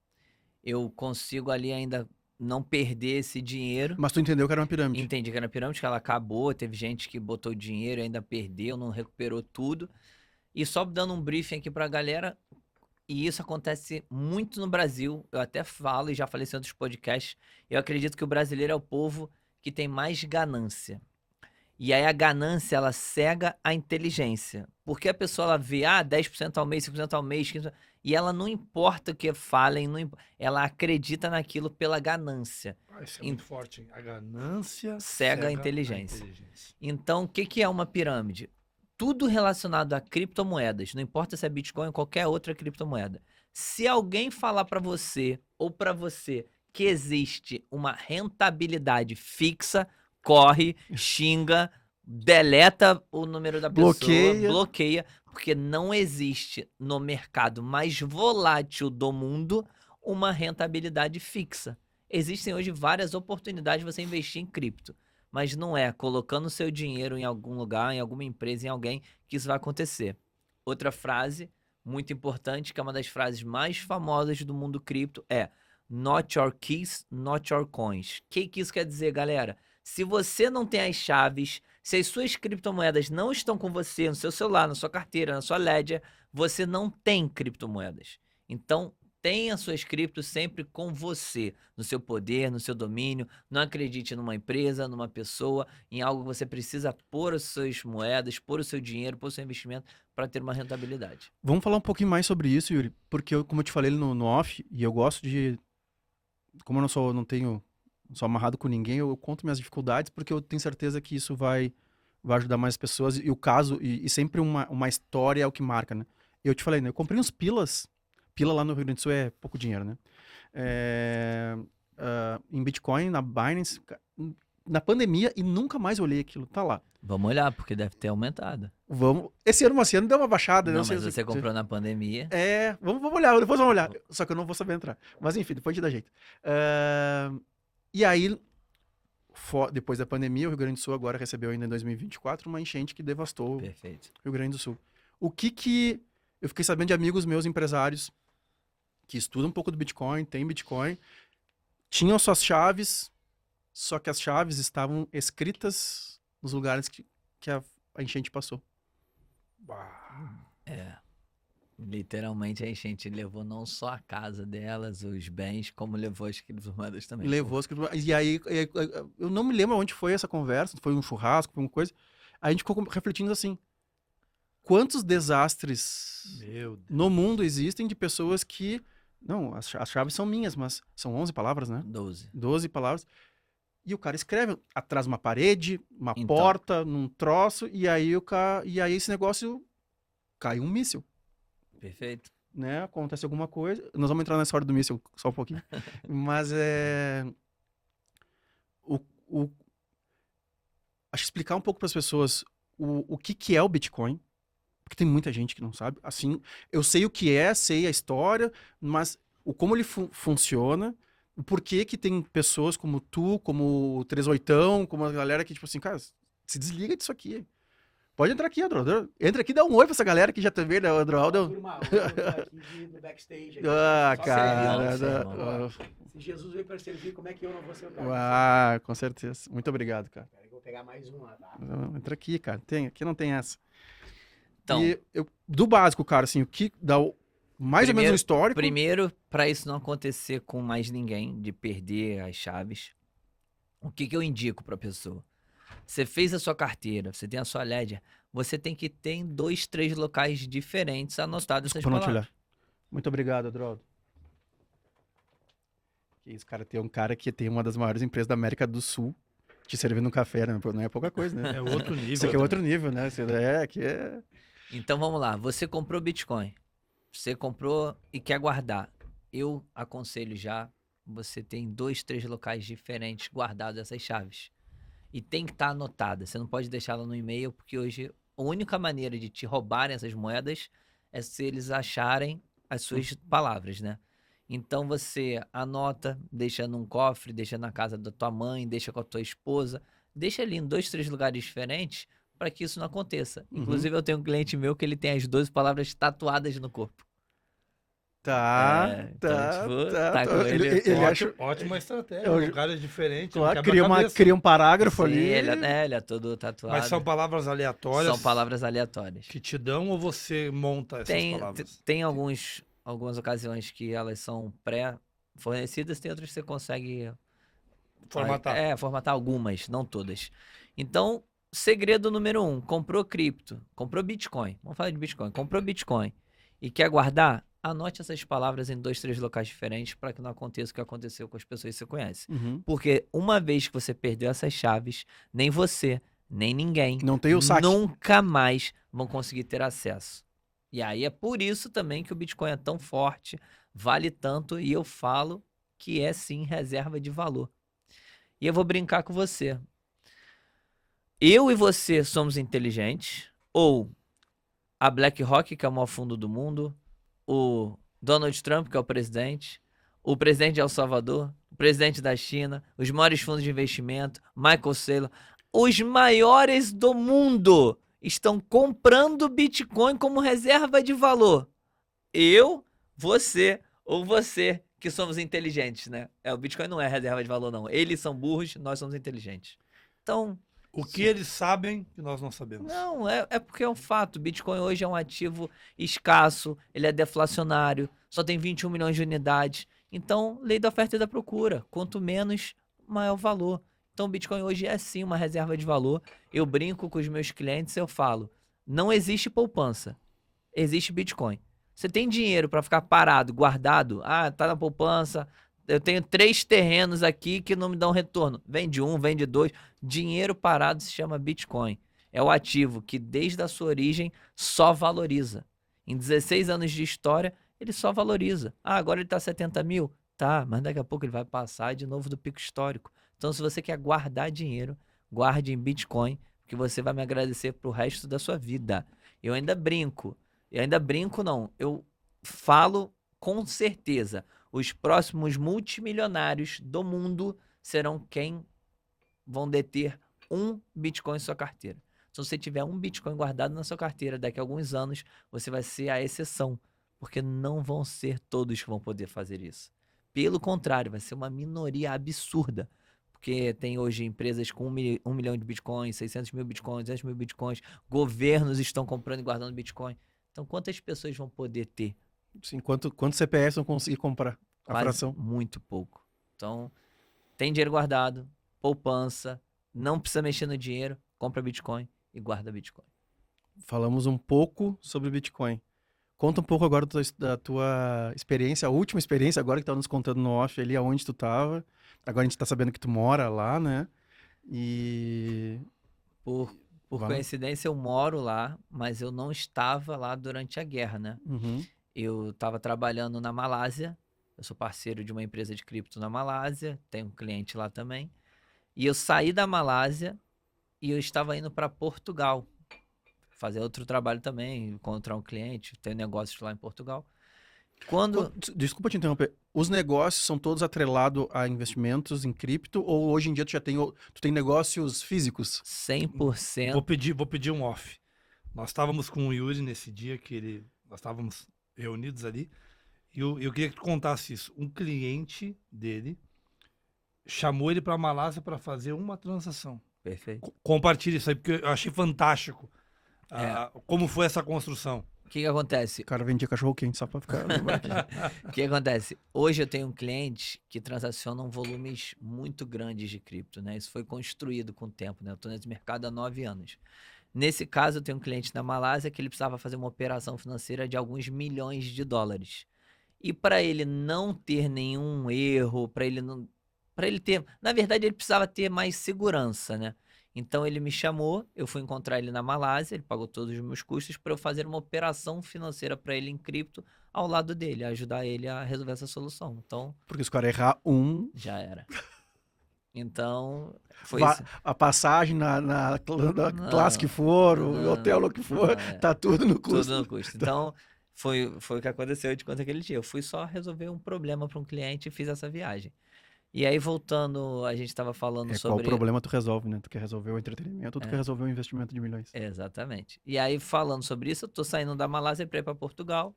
Eu consigo ali ainda não perder esse dinheiro. Mas tu entendeu que era uma pirâmide. Entendi que era pirâmide, que ela acabou, teve gente que botou dinheiro e ainda perdeu, não recuperou tudo. E só dando um briefing aqui pra galera, e isso acontece muito no Brasil, eu até falo e já falei em outros podcasts, eu acredito que o brasileiro é o povo que tem mais ganância. E aí a ganância, ela cega a inteligência. Porque a pessoa, ela vê, 10% ao mês, 5% ao mês, 15%, e ela não importa o que falem, ela acredita naquilo pela ganância. Isso é muito forte, hein? A ganância Cega a inteligência. Então, o que é uma pirâmide? Tudo relacionado a criptomoedas, não importa se é Bitcoin ou qualquer outra criptomoeda. Se alguém falar para você ou para você que existe uma rentabilidade fixa, corre, xinga, deleta o número da pessoa, bloqueia, porque não existe no mercado mais volátil do mundo uma rentabilidade fixa. Existem hoje várias oportunidades de você investir em cripto, mas não é colocando seu dinheiro em algum lugar, em alguma empresa, em alguém, que isso vai acontecer. Outra frase muito importante, que é uma das frases mais famosas do mundo cripto, é "Not your keys, not your coins". O que isso quer dizer, galera? Se você não tem as chaves, se as suas criptomoedas não estão com você, no seu celular, na sua carteira, na sua ledger, você não tem criptomoedas. Então, tenha suas criptos sempre com você, no seu poder, no seu domínio. Não acredite numa empresa, numa pessoa, em algo que você precisa pôr as suas moedas, pôr o seu dinheiro, pôr o seu investimento para ter uma rentabilidade. Vamos falar um pouquinho mais sobre isso, Yuri, porque como eu te falei no off, e eu gosto de... Como eu não tenho... Não sou amarrado com ninguém, eu conto minhas dificuldades, porque eu tenho certeza que isso vai ajudar mais pessoas. E o caso, e sempre uma história é o que marca, né? Eu te falei, né? Eu comprei uns pilas. Pila lá no Rio Grande do Sul é pouco dinheiro, né? Em Bitcoin, na Binance, na pandemia, e nunca mais olhei aquilo. Tá lá. Vamos olhar, porque deve ter aumentado. Vamos. Esse ano deu uma baixada. Não, mas você comprou na pandemia. Vamos olhar, depois vamos olhar. Só que eu não vou saber entrar. Mas enfim, depois a gente dá jeito. E aí, depois da pandemia, o Rio Grande do Sul agora recebeu ainda em 2024 uma enchente que devastou Perfeito. o Rio Grande do Sul. O que eu fiquei sabendo de amigos meus empresários que estudam um pouco do Bitcoin, tem Bitcoin, tinham suas chaves, só que as chaves estavam escritas nos lugares que a enchente passou. Literalmente a enchente levou não só a casa delas, os bens, como levou as criptomoedas também. Levou as criptomoedas. E aí, eu não me lembro onde foi essa conversa, foi um churrasco, foi uma coisa. Aí a gente ficou refletindo assim, quantos desastres no mundo existem de pessoas que... Não, as chaves são minhas, mas são 11 palavras, né? 12 palavras. E o cara escreve atrás de uma parede, uma porta, num troço, e aí esse negócio cai um míssil. Perfeito. Né? Acontece alguma coisa. Nós vamos entrar na história do míssil só um pouquinho. Mas acho que explicar um pouco para as pessoas o que é o Bitcoin, porque tem muita gente que não sabe. Assim, eu sei o que é, sei a história, mas como ele funciona, o porquê que tem pessoas como tu, como o 38, como a galera que, tipo assim, cara, se desliga disso aqui. Pode entrar aqui, Andro. Entra aqui e dá um oi pra essa galera que já te vê, né, Andro? Turma, aqui do backstage. Aqui, Ah, só cara. servindo, ó. Se Jesus veio para servir, como é que eu não vou ser o cara? Ah, com certeza. Muito obrigado, cara. Peraí que eu vou pegar mais um lá, tá? Entra aqui, cara. Aqui não tem essa. Então, E do básico, cara, assim, o que dá mais ou menos um histórico. Primeiro, para isso não acontecer com mais ninguém, de perder as chaves, o que eu indico para a pessoa? Você fez a sua carteira, você tem a sua ledger, você tem que ter em 2, 3 locais diferentes anotadas essas Desculpa não te palavras. olhar. Muito obrigado, Adroaldo. Que isso, cara, tem um cara que tem uma das maiores empresas da América do Sul te servindo um café, né? Não é pouca coisa, né? É outro nível. Isso aqui é outro nível, né? Aqui é... Então vamos lá, você comprou Bitcoin, você comprou e quer guardar. Eu aconselho já, você tem 2, 3 locais diferentes guardados essas chaves. E tem que estar anotada, você não pode deixá-la no e-mail, porque hoje a única maneira de te roubarem essas moedas é se eles acharem as suas palavras, né? Então você anota, deixa num cofre, deixa na casa da tua mãe, deixa com a tua esposa, deixa ali em 2, 3 lugares diferentes para que isso não aconteça. Inclusive eu tenho um cliente meu que ele tem as 12 palavras tatuadas no corpo. Tá, então, tipo, tá com ele. Ele acha... Ótima estratégia. Eu- Lugares diferentes. Claro, não cria quebra-cabeça. um parágrafo Sim, ali. ele é todo tatuado. Mas são palavras aleatórias. São palavras aleatórias. Que te dão ou você monta essas palavras? Tem algumas ocasiões que elas são pré-fornecidas, tem outras que você consegue Formatar. formatar algumas, não todas. Então, segredo número 1, comprou cripto, comprou Bitcoin, vamos falar de Bitcoin, comprou Bitcoin e quer guardar, anote essas palavras em 2, 3 locais diferentes para que não aconteça o que aconteceu com as pessoas que você conhece. Uhum. Porque uma vez que você perdeu essas chaves, nem você, nem ninguém Não tem o saque. nunca mais vão conseguir ter acesso. E aí é por isso também que o Bitcoin é tão forte, vale tanto, e eu falo que é sim reserva de valor. E eu vou brincar com você. Eu e você somos inteligentes, ou a BlackRock, que é o maior fundo do mundo, o Donald Trump, que é o presidente de El Salvador, o presidente da China, os maiores fundos de investimento, Michael Saylor, os maiores do mundo estão comprando Bitcoin como reserva de valor. Eu, você ou você, que somos inteligentes, né? O Bitcoin não é reserva de valor, não. Eles são burros, nós somos inteligentes. Então, O que eles sabem que nós não sabemos. não, é porque é um fato. Bitcoin hoje é um ativo escasso, ele é deflacionário, só tem 21 milhões de unidades. Então, lei da oferta e da procura. Quanto menos, maior o valor. Então, o Bitcoin hoje é sim uma reserva de valor. Eu brinco com os meus clientes, eu falo, não existe poupança, existe Bitcoin. Você tem dinheiro para ficar parado, guardado? Ah, tá na poupança, eu tenho 3 terrenos aqui que não me dão retorno. Vende 1, vende 2. Dinheiro parado se chama Bitcoin. É o ativo que desde a sua origem só valoriza. Em 16 anos de história, ele só valoriza. Ah, agora ele tá 70 mil? Tá, mas daqui a pouco ele vai passar de novo do pico histórico. Então, se você quer guardar dinheiro, guarde em Bitcoin, que você vai me agradecer pro resto da sua vida. Eu ainda brinco. Eu falo com certeza. Os próximos multimilionários do mundo serão quem vão deter um Bitcoin em sua carteira. Se você tiver um Bitcoin guardado na sua carteira, daqui a alguns anos, você vai ser a exceção, porque não vão ser todos que vão poder fazer isso. Pelo contrário, vai ser uma minoria absurda, porque tem hoje empresas com 1 milhão de Bitcoins, 600 mil Bitcoins, 200 mil Bitcoins, governos estão comprando e guardando Bitcoin. Então, quantas pessoas vão poder ter? Sim, quantos CPFs vão conseguir comprar a Quase fração? muito pouco. Então, tem dinheiro guardado, poupança, não precisa mexer no dinheiro, compra Bitcoin e guarda Bitcoin. Falamos um pouco sobre Bitcoin. Conta um pouco agora da tua experiência, a última experiência agora que tu tá nos contando no off ali, aonde tu tava. Agora a gente tá sabendo que tu mora lá, né? E... Por coincidência, eu moro lá, mas eu não estava lá durante a guerra, né? Uhum. Eu estava trabalhando na Malásia, eu sou parceiro de uma empresa de cripto na Malásia, tenho um cliente lá também. E eu saí da Malásia e eu estava indo para Portugal, fazer outro trabalho também, encontrar um cliente, tenho negócios lá em Portugal. Desculpa te interromper. Os negócios são todos atrelados a investimentos em cripto ou hoje em dia tu tem negócios físicos? 100%. Vou pedir um off. Nós estávamos com o Yuri nesse dia nós estávamos reunidos ali e eu queria que tu contasse isso. Um cliente dele chamou ele para a Malásia para fazer uma transação. Perfeito. Compartilhe isso aí, porque eu achei fantástico como foi essa construção. O que acontece? O cara vendia cachorro quente só pra ficar... O que acontece? Hoje eu tenho clientes que transacionam volumes muito grandes de cripto, né? Isso foi construído com o tempo, né? Eu estou nesse mercado há 9 anos. Nesse caso, eu tenho um cliente na Malásia que ele precisava fazer uma operação financeira de alguns milhões de dólares. E para ele não ter nenhum erro, para ele ter... Na verdade, ele precisava ter mais segurança, né? Então ele me chamou, eu fui encontrar ele na Malásia, ele pagou todos os meus custos para eu fazer uma operação financeira para ele em cripto ao lado dele, ajudar ele a resolver essa solução. Então, Porque se o cara errar já era. Então, foi Va- isso. a passagem na classe que for, o não, hotel que for, não, tá tudo no custo. Tudo no custo. Então, foi o que aconteceu, eu te conto aquele dia. Eu fui só resolver um problema para um cliente e fiz essa viagem. E aí, voltando, a gente estava falando Qual sobre... problema tu resolve, né? Tu quer resolver o entretenimento ou tu quer resolver o investimento de milhões? Exatamente. E aí, falando sobre isso, eu tô saindo da Malásia para ir para Portugal.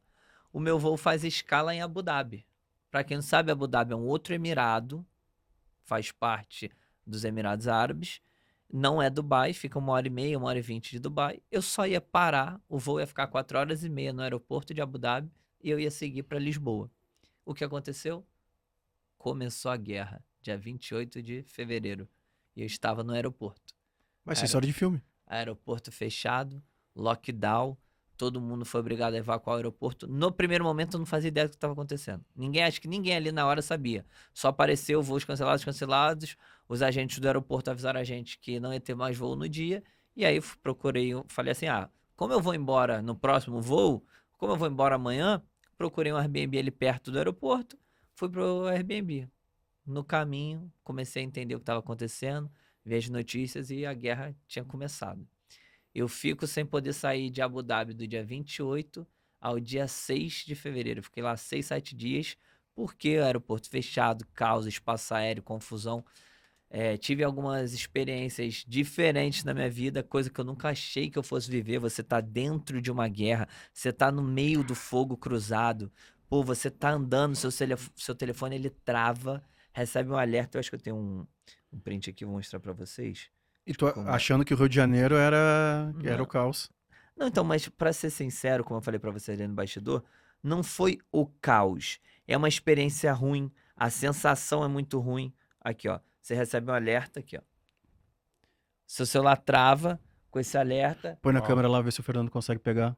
O meu voo faz escala em Abu Dhabi. Para quem não sabe, Abu Dhabi é um outro emirado, faz parte dos Emirados Árabes. Não é Dubai, fica 1h30, 1h20 de Dubai. Eu só ia parar, o voo ia ficar 4h30 no aeroporto de Abu Dhabi e eu ia seguir para Lisboa. O que aconteceu? Começou a guerra, dia 28 de fevereiro. E eu estava no aeroporto. Vai ser história de filme. Aeroporto fechado, lockdown, todo mundo foi obrigado a evacuar o aeroporto. No primeiro momento eu não fazia ideia do que estava acontecendo. Acho que ninguém ali na hora sabia. Só apareceu voos cancelados, os agentes do aeroporto avisaram a gente que não ia ter mais voo no dia, e aí falei assim, como eu vou embora no próximo voo, como eu vou embora amanhã, procurei um Airbnb ali perto do aeroporto, fui pro Airbnb. No caminho, comecei a entender o que estava acontecendo, vi as notícias e a guerra tinha começado. Eu fico sem poder sair de Abu Dhabi do dia 28 ao dia 6 de fevereiro. Fiquei lá 6, 7 dias, porque o aeroporto fechado, caos, espaço aéreo, confusão. Tive algumas experiências diferentes na minha vida, coisa que eu nunca achei que eu fosse viver. Você tá dentro de uma guerra, você tá no meio do fogo cruzado. Pô, você tá andando, seu telefone ele trava, recebe um alerta. Eu acho que eu tenho um print aqui, vou mostrar pra vocês. E tu Como- achando que o Rio de Janeiro era Não. o caos. Não, então, mas pra ser sincero, como eu falei pra você ali no bastidor, não foi o caos. É uma experiência ruim, a sensação é muito ruim. Aqui, ó, você recebe um alerta aqui, ó. Seu celular trava com esse alerta, Põe na Uau. câmera lá, ver se o Fernando consegue pegar.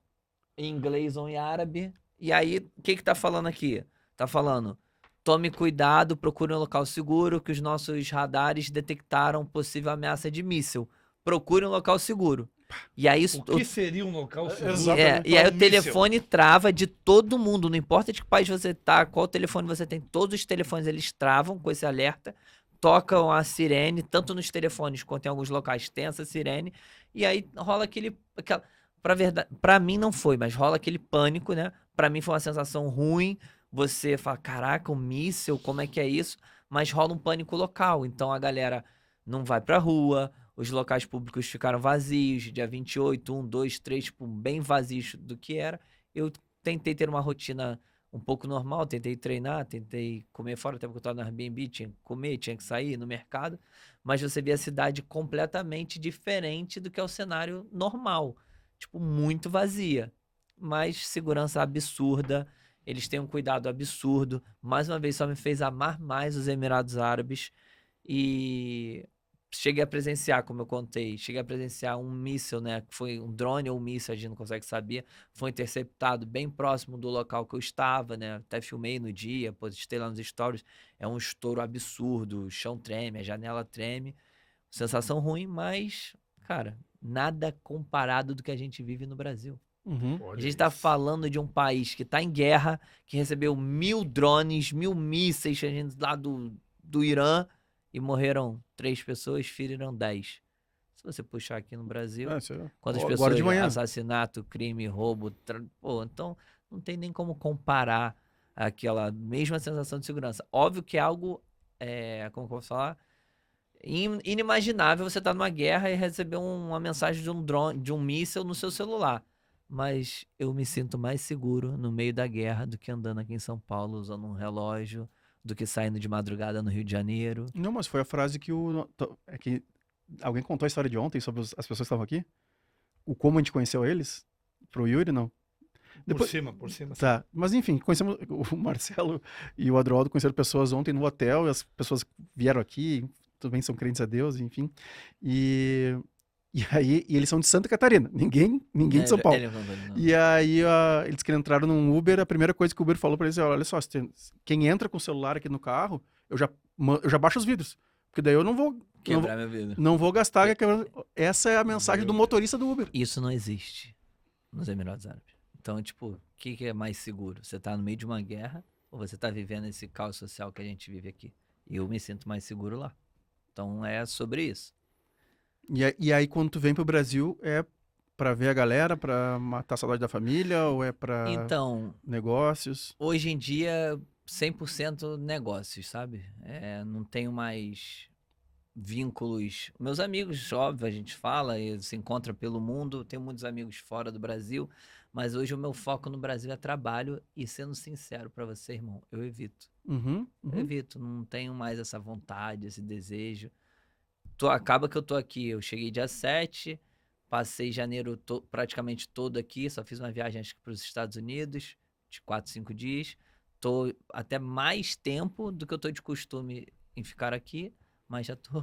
em inglês ou em árabe. E aí, o que tá falando aqui? Tá falando, tome cuidado, procure um local seguro, que os nossos radares detectaram possível ameaça de míssil. Procure um local seguro. E aí, O que seria um local seguro? Exatamente. e aí para o um telefone trava de todo mundo, não importa de que país você tá, qual telefone você tem, todos os telefones eles travam com esse alerta, tocam a sirene, tanto nos telefones quanto em alguns locais tem essa sirene, e aí rola pra mim não foi, mas rola aquele pânico, né? Pra mim foi uma sensação ruim, você fala, caraca, um míssil, como é que é isso? Mas rola um pânico local, então a galera não vai pra rua, os locais públicos ficaram vazios, dia 28, 1, 2, 3, tipo, bem vazios do que era. Eu tentei ter uma rotina um pouco normal, tentei treinar, tentei comer fora, até porque eu estava no Airbnb, tinha que comer, tinha que sair no mercado, mas você vê a cidade completamente diferente do que é o cenário normal, tipo, muito vazia, mas segurança absurda, eles têm um cuidado absurdo, mais uma vez só me fez amar mais os Emirados Árabes e cheguei a presenciar, como eu contei, um míssil, né, que foi um drone ou um míssil, a gente não consegue saber, foi interceptado bem próximo do local que eu estava, né, até filmei no dia, postei lá nos stories, é um estouro absurdo, o chão treme, a janela treme, sensação ruim, mas, cara, nada comparado do que a gente vive no Brasil. Uhum. Olha A gente tá isso. falando de um país que tá em guerra, que recebeu 1000 drones, 1000 mísseis lá do Irã, e morreram 3 pessoas, feriram 10. Se você puxar aqui no Brasil, quantas Agora pessoas, de manhã. assassinato, crime, roubo, pô, então não tem nem como comparar aquela mesma sensação de segurança. Óbvio que é algo, como que eu posso falar? Inimaginável você estar numa guerra e receber uma mensagem de um drone, de um míssil no seu celular. Mas eu me sinto mais seguro no meio da guerra do que andando aqui em São Paulo usando um relógio, do que saindo de madrugada no Rio de Janeiro. Não, mas foi a frase que é que alguém contou a história de ontem sobre as pessoas que estavam aqui? O como a gente conheceu eles? Pro Yuri, não? Por cima. Tá, mas enfim, conhecemos o Marcelo e o Adroaldo conheceram pessoas ontem no hotel, e as pessoas vieram aqui, também são crentes a Deus, enfim. E aí, eles são de Santa Catarina, ninguém de São Paulo. E aí, eles que entraram num Uber, a primeira coisa que o Uber falou pra eles é, olha só, quem entra com o celular aqui no carro, eu já baixo os vidros, porque daí eu não vou quebrar meu vidro. Não vou gastar. Essa é a mensagem do motorista do Uber. Isso não existe nos Emirados Árabes. Então, tipo, o que é mais seguro? Você tá no meio de uma guerra ou você tá vivendo esse caos social que a gente vive aqui? E eu me sinto mais seguro lá. Então, é sobre isso. E aí, quando tu vem pro Brasil, é pra ver a galera, pra matar a saudade da família, ou é pra negócios? Hoje em dia, 100% negócios, sabe? Não tenho mais vínculos. Meus amigos, óbvio, a gente fala e se encontra pelo mundo. Tenho muitos amigos fora do Brasil, mas hoje o meu foco no Brasil é trabalho e, sendo sincero pra você, irmão, eu evito. Eu evito, não tenho mais essa vontade, esse desejo. Acaba que eu tô aqui, eu cheguei dia 7, passei janeiro praticamente todo aqui, só fiz uma viagem acho que para os Estados Unidos, de 4, 5 dias. Tô até mais tempo do que eu tô de costume em ficar aqui, mas já tô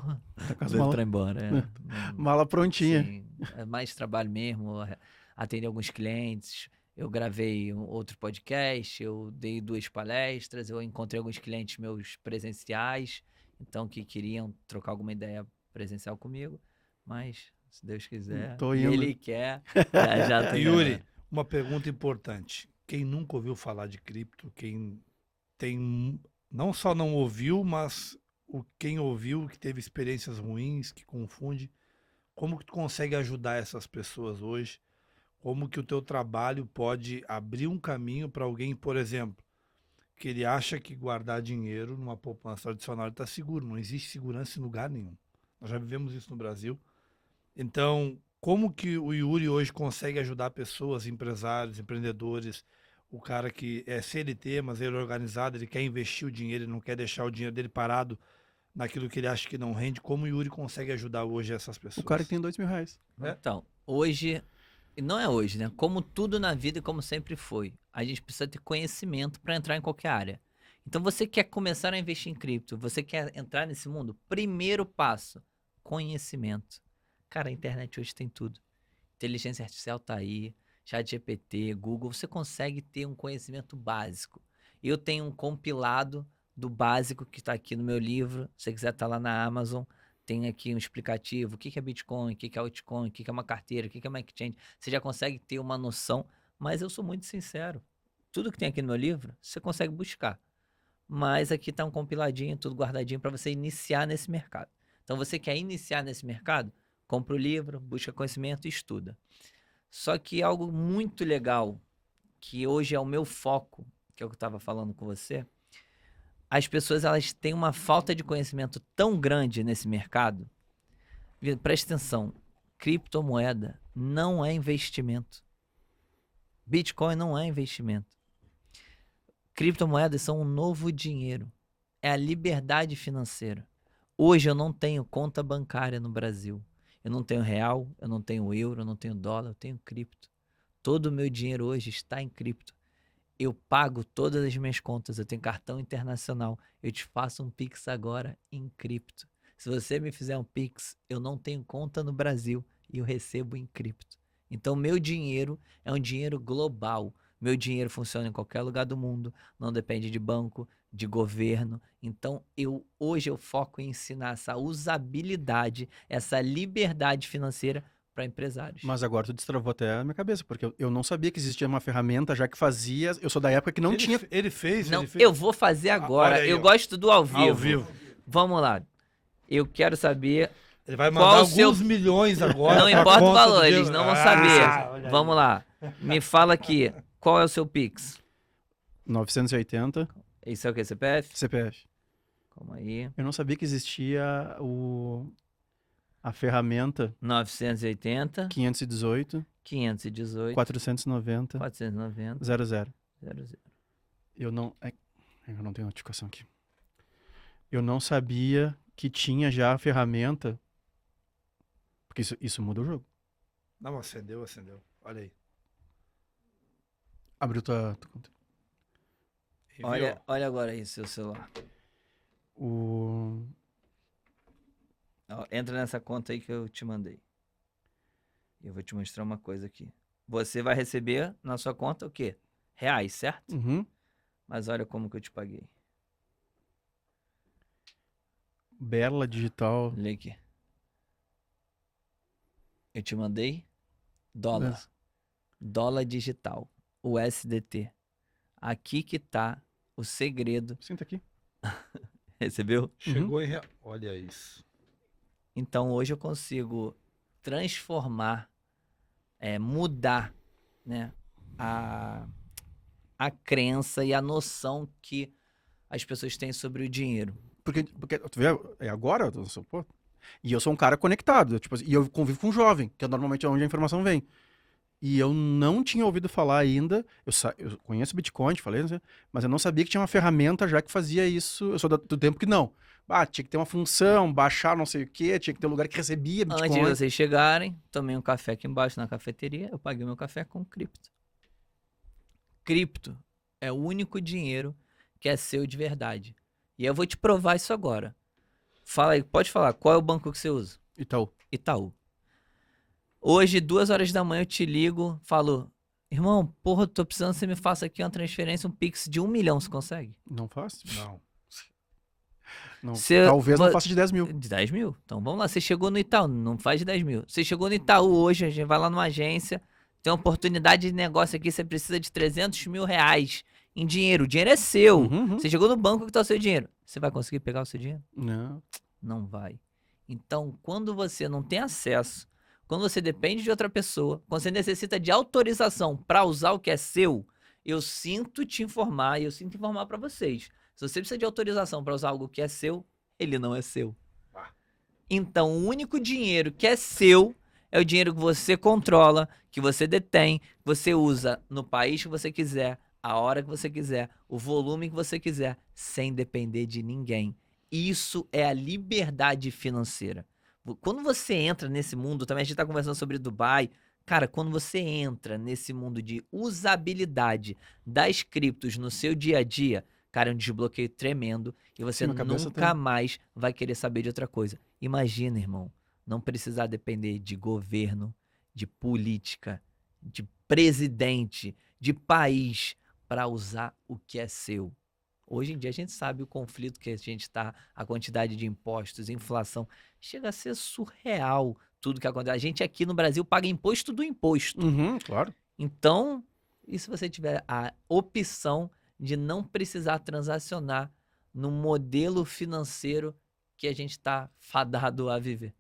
doido pra ir embora. Mala prontinha. Sim, é mais trabalho mesmo, atender alguns clientes. Eu gravei outro podcast, eu dei 2 palestras, eu encontrei alguns clientes meus presenciais, então que queriam trocar alguma ideia presencial comigo, mas se Deus quiser, e Ele quer, já tô Yuri, uma pergunta importante. Quem nunca ouviu falar de cripto, quem tem, não só não ouviu, mas quem ouviu, que teve experiências ruins, que confunde, como que tu consegue ajudar essas pessoas hoje? Como que o teu trabalho pode abrir um caminho para alguém, por exemplo, que ele acha que guardar dinheiro numa poupança tradicional está seguro. Não existe segurança em lugar nenhum. Nós já vivemos isso no Brasil. Então, como que o Yuri hoje consegue ajudar pessoas, empresários, empreendedores, o cara que é CLT, mas ele é organizado, ele quer investir o dinheiro, ele não quer deixar o dinheiro dele parado naquilo que ele acha que não rende. Como o Yuri consegue ajudar hoje essas pessoas? O cara que tem R$2.000. Então, hoje, e não é hoje, né? Como tudo na vida e como sempre foi, a gente precisa ter conhecimento para entrar em qualquer área. Então, você quer começar a investir em cripto, você quer entrar nesse mundo? Primeiro passo, conhecimento. Cara, a internet hoje tem tudo. Inteligência artificial tá aí, ChatGPT, Google, você consegue ter um conhecimento básico. Eu tenho um compilado do básico que está aqui no meu livro. Se você quiser estar lá na Amazon, tem aqui um explicativo, o que é Bitcoin, o que é altcoin, o que é uma carteira, o que é uma exchange. Você já consegue ter uma noção, mas eu sou muito sincero. Tudo que tem aqui no meu livro, você consegue buscar. Mas aqui está um compiladinho, tudo guardadinho para você iniciar nesse mercado. Então, você quer iniciar nesse mercado? Compra o livro, busca conhecimento e estuda. Só que algo muito legal, que hoje é o meu foco, que é o que eu estava falando com você, as pessoas elas têm uma falta de conhecimento tão grande nesse mercado. Presta atenção, criptomoeda não é investimento. Bitcoin não é investimento. Criptomoedas são um novo dinheiro. É a liberdade financeira. Hoje eu não tenho conta bancária no Brasil. Eu não tenho real, eu não tenho euro, eu não tenho dólar, eu tenho cripto. Todo o meu dinheiro hoje está em cripto. Eu pago todas as minhas contas, eu tenho cartão internacional. Eu te faço um Pix agora em cripto. Se você me fizer um Pix, eu não tenho conta no Brasil e eu recebo em cripto. Então, meu dinheiro é um dinheiro global. Meu dinheiro funciona em qualquer lugar do mundo, não depende de banco, de governo. Então, hoje eu foco em ensinar essa usabilidade, essa liberdade financeira para empresários. Mas agora tu destravou até a minha cabeça, porque eu não sabia que existia uma ferramenta já que fazia. Eu sou da época que não tinha. Ele fez. Eu vou fazer agora. Aí, eu gosto do ao vivo. Ao vivo. Vamos lá. Eu quero saber. Ele vai mandar alguns milhões agora. Não importa o valor, eles não vão saber. Vamos lá. Me fala aqui. Qual é o seu Pix? 980, Isso é o que? CPF? CPF. Calma aí. Eu não sabia que existia a ferramenta 980, 518 518, 490 490, 00. 00. Eu não tenho notificação aqui. Eu não sabia que tinha já a ferramenta, porque isso muda o jogo. Não, acendeu. Olha aí. Abriu tua conta. Enviou. Olha agora aí seu celular. O... Ó, entra nessa conta aí que eu te mandei. Eu vou te mostrar uma coisa aqui. Você vai receber na sua conta o quê? Reais, certo? Uhum. Mas olha como que eu te paguei. Bela Digital. Lê aqui. Eu te mandei dólar. Beleza. Dólar digital. O SDT. Aqui que tá o segredo. Senta aqui. Recebeu? Chegou em real. Olha isso. Então hoje eu consigo transformar, mudar, né, a crença e a noção que as pessoas têm sobre o dinheiro. Porque tu vê, é agora, pô. E eu sou um cara conectado, tipo, e eu convivo com um jovem, que é normalmente onde a informação vem. E eu não tinha ouvido falar ainda, eu conheço Bitcoin, te falei, né, mas eu não sabia que tinha uma ferramenta já que fazia isso. Eu sou do tempo que não. Tinha que ter uma função, baixar não sei o quê, tinha que ter um lugar que recebia Bitcoin. Antes de vocês chegarem, tomei um café aqui embaixo na cafeteria, eu paguei meu café com cripto. Cripto é o único dinheiro que é seu de verdade. E eu vou te provar isso agora. Fala aí, pode falar, qual é o banco que você usa? Itaú. Itaú. Hoje, 2h da manhã, eu te ligo, falo, irmão, porra, tô precisando que você me faça aqui uma transferência, um Pix de 1 milhão, você consegue? Não faço? Não. Não. Você- Talvez não vo- faça de 10 mil. De 10 mil? Então vamos lá, você chegou no Itaú, não faz de 10 mil. Você chegou no Itaú hoje, a gente vai lá numa agência, tem uma oportunidade de negócio aqui, você precisa de 300 mil reais em dinheiro. O dinheiro é seu. Uhum. Você chegou no banco que tá o seu dinheiro. Você vai conseguir pegar o seu dinheiro? Não. Não vai. Então, quando você não tem acesso, quando você depende de outra pessoa, quando você necessita de autorização para usar o que é seu, eu sinto te informar e eu sinto informar para vocês. Se você precisa de autorização para usar algo que é seu, ele não é seu. Ah. Então, o único dinheiro que é seu é o dinheiro que você controla, que você detém, que você usa no país que você quiser, a hora que você quiser, o volume que você quiser, sem depender de ninguém. Isso é a liberdade financeira. Quando você entra nesse mundo, também a gente está conversando sobre Dubai, cara, quando você entra nesse mundo de usabilidade das criptos no seu dia a dia, cara, é um desbloqueio tremendo e você Sim, na cabeça nunca tem. mais vai querer saber de outra coisa. Imagina, irmão, não precisar depender de governo, de política, de presidente, de país para usar o que é seu. Hoje em dia a gente sabe o conflito que a gente está, a quantidade de impostos, inflação. Chega a ser surreal tudo que acontece. A gente aqui no Brasil paga imposto do imposto. Uhum, claro. Então, e se você tiver a opção de não precisar transacionar no modelo financeiro que a gente está fadado a viver?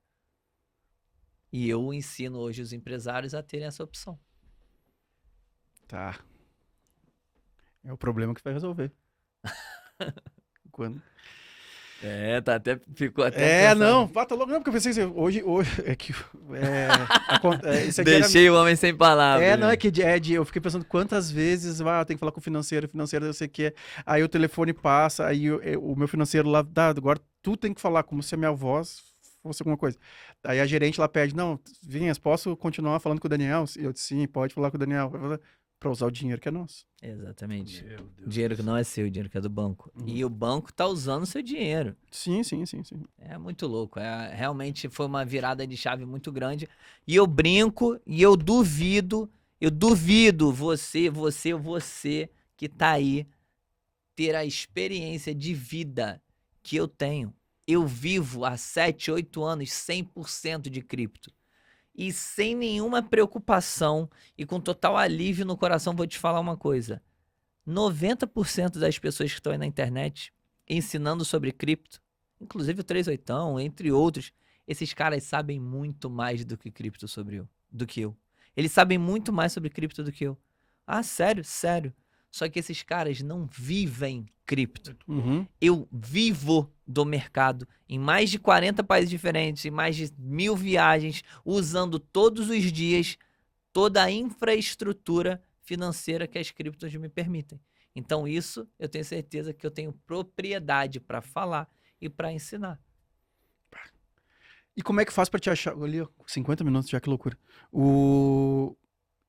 E eu ensino hoje os empresários a terem essa opção. Tá. É o problema que vai resolver. Quando... Ficou até pensando. não, tá louco, não, porque eu pensei assim, hoje é que isso aqui Deixei o homem sem palavras. não, é que eu fiquei pensando quantas vezes eu tenho que falar com o financeiro, eu sei o que é. Aí o telefone passa, aí o meu financeiro lá, agora tu tem que falar como se a minha voz fosse alguma coisa. Aí a gerente lá pede, não, Vinhas, posso continuar falando com o Daniel? E eu disse, sim, pode falar com o Daniel. Pra usar o dinheiro que é nosso. Exatamente. Meu Deus Dinheiro do que céu. não é seu, dinheiro que é do banco. E o banco tá usando o seu dinheiro. Sim. É muito louco. Realmente foi uma virada de chave muito grande. E eu brinco e eu duvido você que tá aí ter a experiência de vida que eu tenho. Eu vivo há 7, 8 anos 100% de cripto. E sem nenhuma preocupação e com total alívio no coração, vou te falar uma coisa. 90% das pessoas que estão aí na internet ensinando sobre cripto, inclusive o 38, entre outros, esses caras sabem muito mais do que cripto do que eu. Eles sabem muito mais sobre cripto do que eu. Ah, sério? Sério. Só que esses caras não vivem cripto. Uhum. Eu vivo do mercado em mais de 40 países diferentes, em mais de 1000 viagens, usando todos os dias toda a infraestrutura financeira que as criptos me permitem. Então isso eu tenho certeza que eu tenho propriedade para falar e para ensinar. E como é que faz pra te achar? Ali, ó, 50 minutos já, que loucura.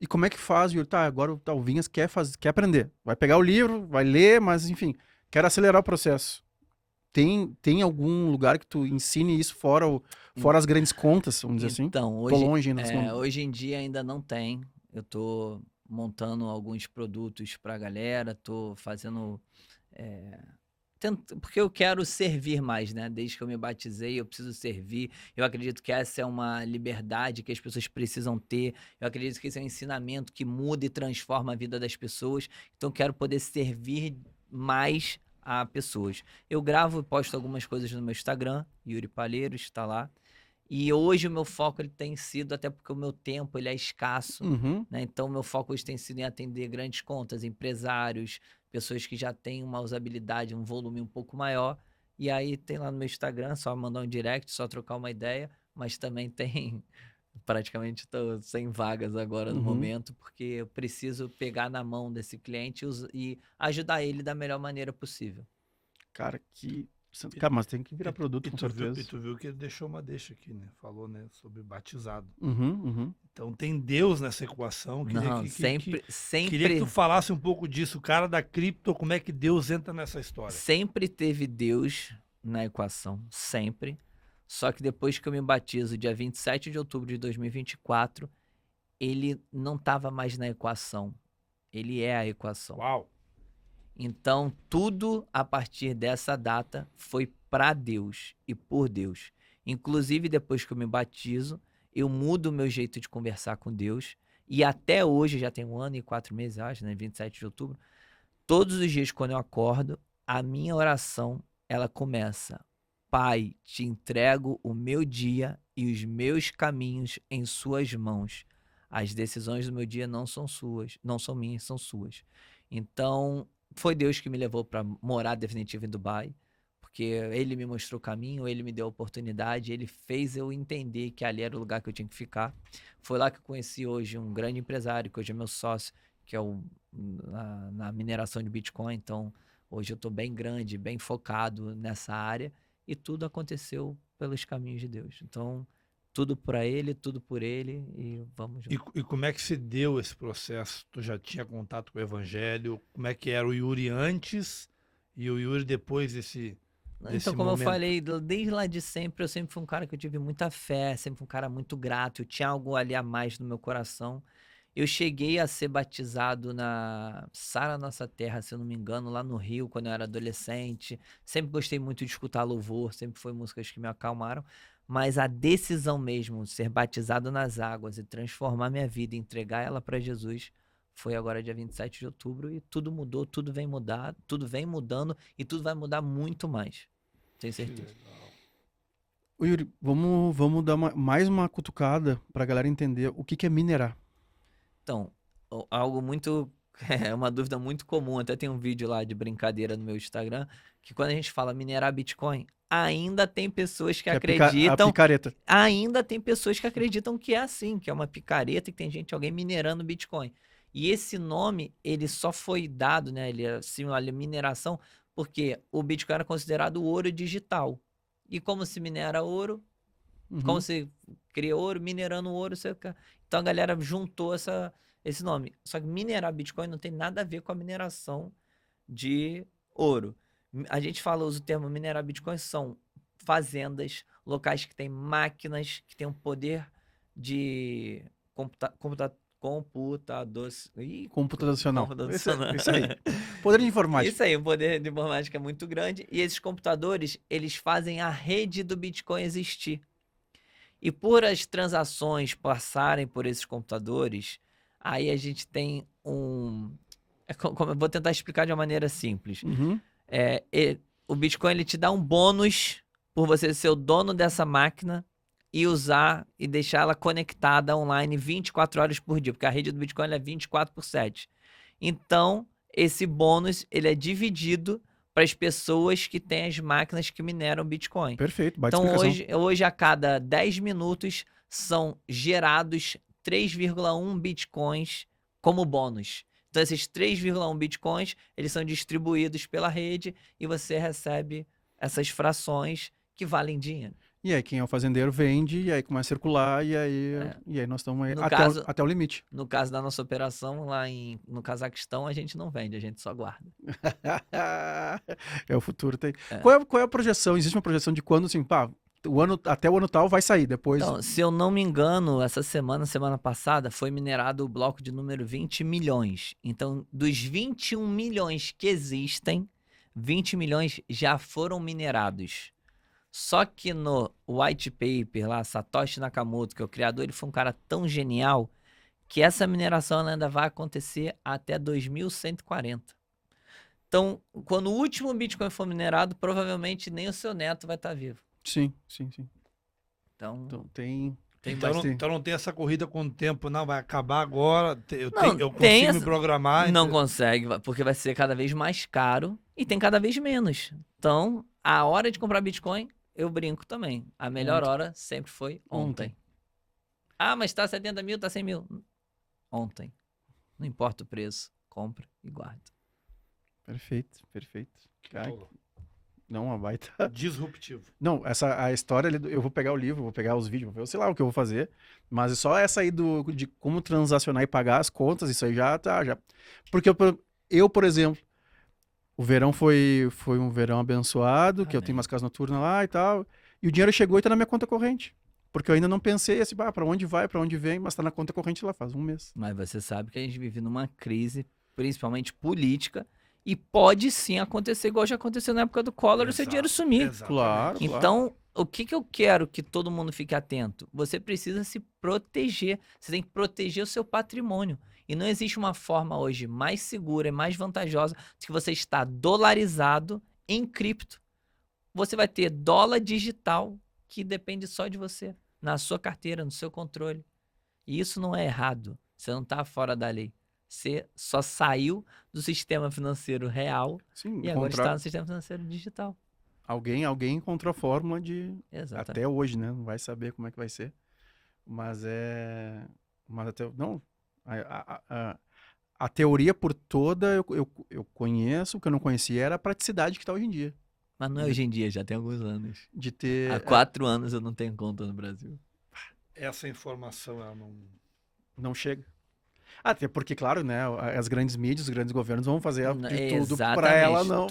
E como é que faz, Yuri? Tá, agora o Vinhas quer aprender. Vai pegar o livro, vai ler, mas enfim, quer acelerar o processo. Tem algum lugar que tu ensine isso fora as grandes contas, vamos dizer assim? Então, Tô hoje, longe ainda. hoje em dia ainda não tem. Eu tô montando alguns produtos pra galera, tô fazendo... porque eu quero servir mais, né? Desde que eu me batizei, eu preciso servir. Eu acredito que essa é uma liberdade que as pessoas precisam ter. Eu acredito que esse é um ensinamento que muda e transforma a vida das pessoas. Então, eu quero poder servir mais a pessoas. Eu gravo e posto algumas coisas no meu Instagram, Yuri Palheiros, está lá. E hoje o meu foco ele tem sido, até porque o meu tempo ele é escasso, Uhum. né? Então, o meu foco hoje tem sido em atender grandes contas, empresários, pessoas que já têm uma usabilidade, um volume um pouco maior. E aí tem lá no meu Instagram, só mandar um direct, só trocar uma ideia. Mas também tem, praticamente estou sem vagas agora no Uhum. momento, porque eu preciso pegar na mão desse cliente e ajudar ele da melhor maneira possível. Cara, mas tem que virar produto, com certeza. E tu viu que ele deixou uma deixa aqui, né? Falou, né, sobre batizado. Uhum. Então tem Deus nessa equação. Não, sempre. Queria que tu falasse um pouco disso. O cara da cripto, como é que Deus entra nessa história? Sempre teve Deus na equação, sempre. Só que depois que eu me batizo, dia 27 de outubro de 2024, ele não estava mais na equação. Ele é a equação. Uau! Então, tudo a partir dessa data foi para Deus e por Deus. Inclusive, depois que eu me batizo, eu mudo o meu jeito de conversar com Deus. E até hoje, já tem 1 ano e 4 meses, acho, né? 27 de outubro. Todos os dias, quando eu acordo, a minha oração, ela começa: Pai, te entrego o meu dia e os meus caminhos em suas mãos. As decisões do meu dia não são suas, não são minhas, são suas. Então, foi Deus que me levou para morar definitivo em Dubai, porque ele me mostrou o caminho, ele me deu a oportunidade, ele fez eu entender que ali era o lugar que eu tinha que ficar. Foi lá que eu conheci hoje um grande empresário, que hoje é meu sócio, que é na mineração de Bitcoin. Então, hoje eu estou bem grande, bem focado nessa área, e tudo aconteceu pelos caminhos de Deus. Então, tudo para ele, tudo por ele, e vamos junto. E como é que se deu esse processo? Tu já tinha contato com o evangelho? Como é que era o Yuri antes e o Yuri depois desse Então, como momento? eu falei, desde lá de sempre, eu sempre fui um cara que eu tive muita fé, sempre fui um cara muito grato, eu tinha algo ali a mais no meu coração. Eu cheguei a ser batizado na Sara Nossa Terra, se eu não me engano, lá no Rio, quando eu era adolescente. Sempre gostei muito de escutar louvor, sempre foi músicas que me acalmaram. Mas a decisão mesmo, de ser batizado nas águas e transformar minha vida, entregar ela para Jesus, foi agora dia 27 de outubro, e tudo mudou, tudo vem mudar, tudo vem mudando e tudo vai mudar muito mais. Tenho certeza. Ô, Yuri, vamos dar mais uma cutucada pra galera entender o que é minerar. Então, algo muito... É uma dúvida muito comum, até tem um vídeo lá de brincadeira no meu Instagram, que quando a gente fala minerar Bitcoin, ainda tem pessoas que acreditam... A picareta. Ainda tem pessoas que acreditam que é assim, que é uma picareta e que tem alguém minerando Bitcoin. E esse nome, ele só foi dado, né? Ele simula mineração, porque o Bitcoin era considerado ouro digital. E como se minera ouro, como se cria ouro, minerando ouro, então a galera juntou esse nome. Só que minerar Bitcoin não tem nada a ver com a mineração de ouro. A gente usa o termo minerar Bitcoin, são fazendas, locais que têm máquinas, que têm um poder de computacional. Computacional. Isso aí. Poder de informática. Isso aí, o poder de informática é muito grande. E esses computadores, eles fazem a rede do Bitcoin existir. E por as transações passarem por esses computadores, aí a gente tem vou tentar explicar de uma maneira simples. O Bitcoin ele te dá um bônus por você ser o dono dessa máquina e usar e deixar ela conectada online 24 horas por dia, porque a rede do Bitcoin é 24/7. Então, esse bônus ele é dividido para as pessoas que têm as máquinas que mineram Bitcoin. Perfeito, baita Então, explicação. hoje, a cada 10 minutos, são gerados 3,1 bitcoins como bônus. Então, esses 3,1 bitcoins, eles são distribuídos pela rede e você recebe essas frações que valem dinheiro. E aí quem é o fazendeiro vende, e aí começa a circular, e aí nós estamos aí No até, caso- até o limite. No caso da nossa operação lá no Cazaquistão, a gente não vende, a gente só guarda. É o futuro. Tem. É. Qual é a projeção? Existe uma projeção de quando, assim, pá, até o ano tal vai sair, depois... Então, se eu não me engano, essa semana passada, foi minerado o bloco de número 20 milhões. Então, dos 21 milhões que existem, 20 milhões já foram minerados. Só que no white paper lá, Satoshi Nakamoto, que é o criador, ele foi um cara tão genial que essa mineração ainda vai acontecer até 2140. Então, quando o último Bitcoin for minerado, provavelmente nem o seu neto vai estar vivo. Sim. Então, Então tem Então, bastante. então não tem essa corrida com o tempo, não, vai acabar agora, eu Não, consigo tem me essa- programar. não consegue, porque vai ser cada vez mais caro e tem cada vez menos. Então, a hora de comprar Bitcoin, eu brinco também. A melhor Ontem. hora sempre foi ontem. Ah, mas tá 70 mil, tá 100 mil. Ontem. Não importa o preço, compra e guarda. Perfeito. Ai, não, uma baita... Disruptivo. Não, a história, eu vou pegar o livro, vou pegar os vídeos, vou ver, sei lá o que eu vou fazer, mas só essa aí de como transacionar e pagar as contas, isso aí já tá, já... Porque por exemplo, o verão foi um verão abençoado, que eu tenho Amém. umas casas noturnas lá e tal, e o dinheiro chegou e tá na minha conta corrente, porque eu ainda não pensei assim, pra onde vai, pra onde vem, mas tá na conta corrente lá faz um mês. Mas você sabe que a gente vive numa crise, principalmente política, e pode sim acontecer igual já aconteceu na época do Collor, o seu dinheiro sumir. Exatamente. Claro. Então, o que eu quero que todo mundo fique atento? Você precisa se proteger. Você tem que proteger o seu patrimônio. E não existe uma forma hoje mais segura e mais vantajosa do que você estar dolarizado em cripto. Você vai ter dólar digital que depende só de você, na sua carteira, no seu controle. E isso não é errado. Você não está fora da lei. Você só saiu do sistema financeiro real Sim, e agora está no sistema financeiro digital. alguém encontrou a fórmula de... Exatamente. Até hoje, né? Não vai saber como é que vai ser. Mas até... Não. A teoria por toda eu conheço. O que eu não conhecia era a praticidade que está hoje em dia. Mas não é hoje em dia, já tem alguns anos. De ter... Há 4 anos eu não tenho conta no Brasil. Essa informação, ela não... Não chega. Até porque, claro, né? As grandes mídias, os grandes governos vão fazer de tudo para ela não...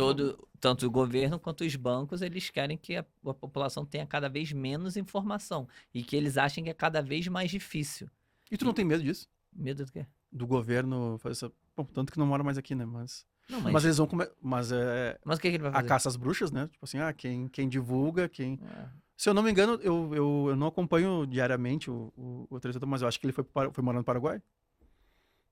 Tanto o governo quanto os bancos, eles querem que a população tenha cada vez menos informação. E que eles achem que é cada vez mais difícil. E tu não tem medo disso? Medo do quê? Do governo fazer essa... Bom, tanto que não mora mais aqui, né? Mas Não, mas eles vão comer... Mas mas o que ele vai a fazer? caça às bruxas, né? Tipo assim, quem divulga, quem... É. Se eu não me engano, eu não acompanho diariamente o tradutor, mas eu acho que ele foi morar no Paraguai.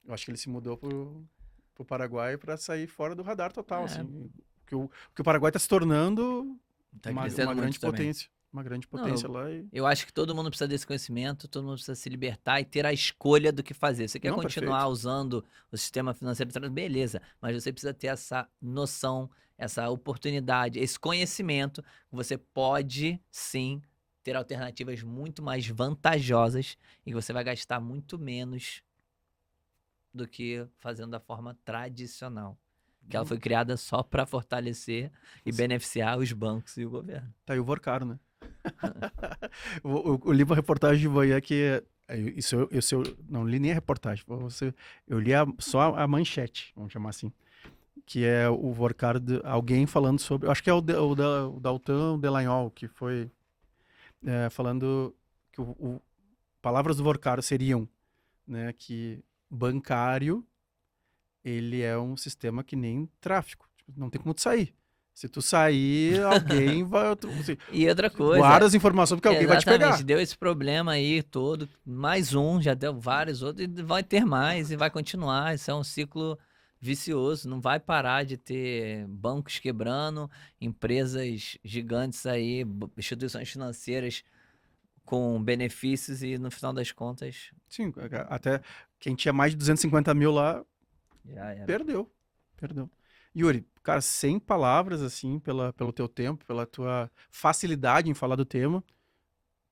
Eu acho que ele se mudou pro Paraguai para sair fora do radar total, É. assim. Que o Paraguai está se tornando Tá uma crescendo grande muito também. potência. Uma grande potência lá. Eu acho que todo mundo precisa desse conhecimento, todo mundo precisa se libertar e ter a escolha do que fazer. Você quer Não, continuar perfeito. usando o sistema financeiro, beleza, mas você precisa ter essa noção, essa oportunidade, esse conhecimento. Você pode, sim, ter alternativas muito mais vantajosas e que você vai gastar muito menos do que fazendo da forma tradicional. Que ela foi criada só para fortalecer e beneficiar os bancos e o governo. Tá aí o Vorcaro, né? Eu li uma reportagem de manhã que... eu não li nem a reportagem. Eu li só a manchete, vamos chamar assim. Que é o Vorcaro, alguém falando sobre... Acho que é o Dalton Delagnol, que foi falando que palavras do Vorcaro seriam, né, que bancário, ele é um sistema que nem tráfico. Não tem como tu sair. Se tu sair, alguém vai... E outra coisa... Guarda as informações porque alguém vai te pegar. Exatamente, deu esse problema aí todo, mais um, já deu vários outros, e vai ter mais, e vai continuar. Isso é um ciclo vicioso, não vai parar de ter bancos quebrando, empresas gigantes aí, instituições financeiras com benefícios e no final das contas... Sim, até quem tinha mais de 250 mil lá, Já era. perdeu. Perdão. Yuri, cara, sem palavras, assim, pelo teu tempo, pela tua facilidade em falar do tema,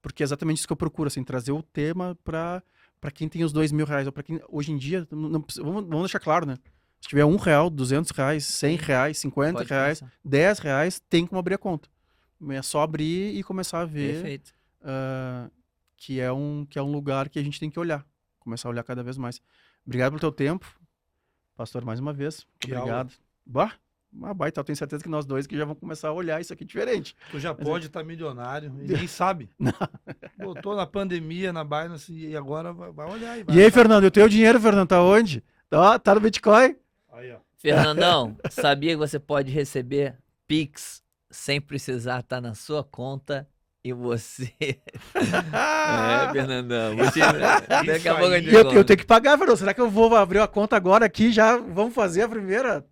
porque é exatamente isso que eu procuro, assim, trazer o tema para quem tem os R$2.000, ou para quem, hoje em dia, vamos deixar claro, né? Se tiver R$1, R$200, R$100, Pode R$50, começar. R$10, tem como abrir a conta. É só abrir e começar a ver Perfeito. que é um lugar que a gente tem que olhar. Começar a olhar cada vez mais. Obrigado pelo teu tempo, pastor, mais uma vez. Que Obrigado. Bah, uma baita. Eu tenho certeza que nós dois que já vamos começar a olhar isso aqui diferente. Tu já pode estar milionário e nem sabe. Botou na pandemia, na Binance e agora vai olhar. E aí, Fernando, o teu dinheiro, Fernando, tá onde? Tá no Bitcoin? Aí, ó. Fernandão, sabia que você pode receber Pix sem precisar estar na sua conta e você... Fernandão. Daqui a pouco a E gente eu conta. tenho que pagar, Fernando. Será que eu vou abrir a conta agora aqui já? Vamos fazer a primeira?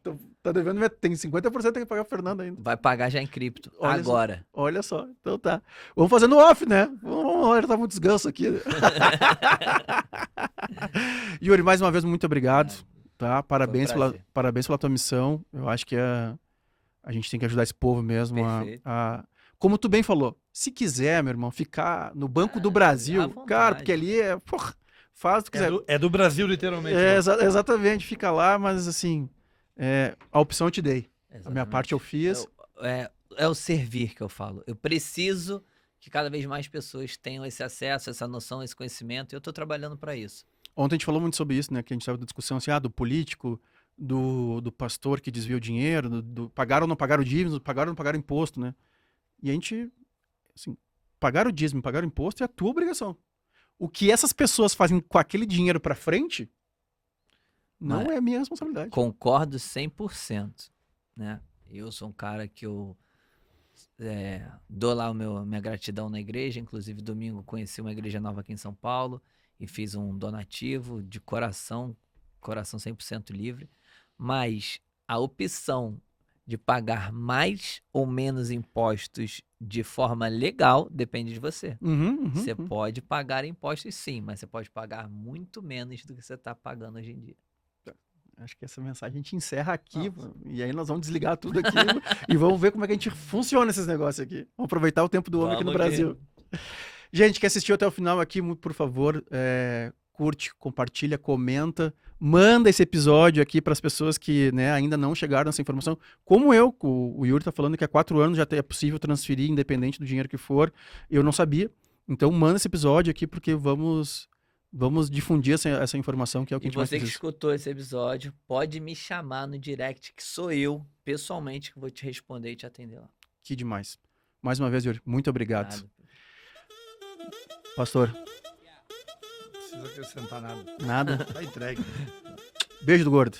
Tá devendo, tem 50% tem que pagar o Fernando ainda. Vai pagar já em cripto. Olha Agora. Olha só, então tá. Vamos fazer no off, né? Vamos alertar muitos gansos aqui. Yuri, mais uma vez, muito obrigado. Tá? Parabéns pela tua missão. Eu acho que a gente tem que ajudar esse povo mesmo Perfeito. como tu bem falou, se quiser, meu irmão, ficar no Banco do Brasil, à vontade. cara, porque ali faz o que quiser. É do Brasil, literalmente. Exatamente, fica lá, mas assim, a opção eu te dei. A minha Exatamente. parte eu fiz. É o servir que eu falo. Eu preciso que cada vez mais pessoas tenham esse acesso, essa noção, esse conhecimento, e eu estou trabalhando para isso. Ontem a gente falou muito sobre isso, né? Que a gente estava da discussão assim, do político, do pastor que desvia o dinheiro, do pagar ou não pagar o dízimo, pagar ou não pagar o imposto, né? E a gente, assim, pagar o dízimo, pagar o imposto é a tua obrigação. O que essas pessoas fazem com aquele dinheiro para frente não é minha responsabilidade. Concordo 100%, né? Eu sou um cara que eu dou lá minha gratidão na igreja. Inclusive, domingo conheci uma igreja nova aqui em São Paulo e fiz um donativo de coração 100% livre. Mas a opção de pagar mais ou menos impostos de forma legal depende de você. Você pode pagar impostos sim, mas você pode pagar muito menos do que você está pagando hoje em dia. Acho que essa mensagem a gente encerra aqui, e aí nós vamos desligar tudo aqui e vamos ver como é que a gente funciona esses negócios aqui. Vamos aproveitar o tempo do homem aqui no Brasil. Gente que assistiu até o final aqui, por favor, curte, compartilha, comenta, manda esse episódio aqui para as pessoas que, né, ainda não chegaram nessa informação. Como o Yuri tá falando que há 4 anos já é possível transferir, independente do dinheiro que for. Eu não sabia. Então manda esse episódio aqui porque vamos difundir essa informação, que é o que a gente mais E você que precisa. escutou esse episódio, pode me chamar no direct, que sou eu, pessoalmente, que vou te responder e te atender lá. Que demais. Mais uma vez, Yuri, muito obrigado. Nada. Pastor, Não precisa acrescentar nada. nada. Tá entregue. Beijo do gordo.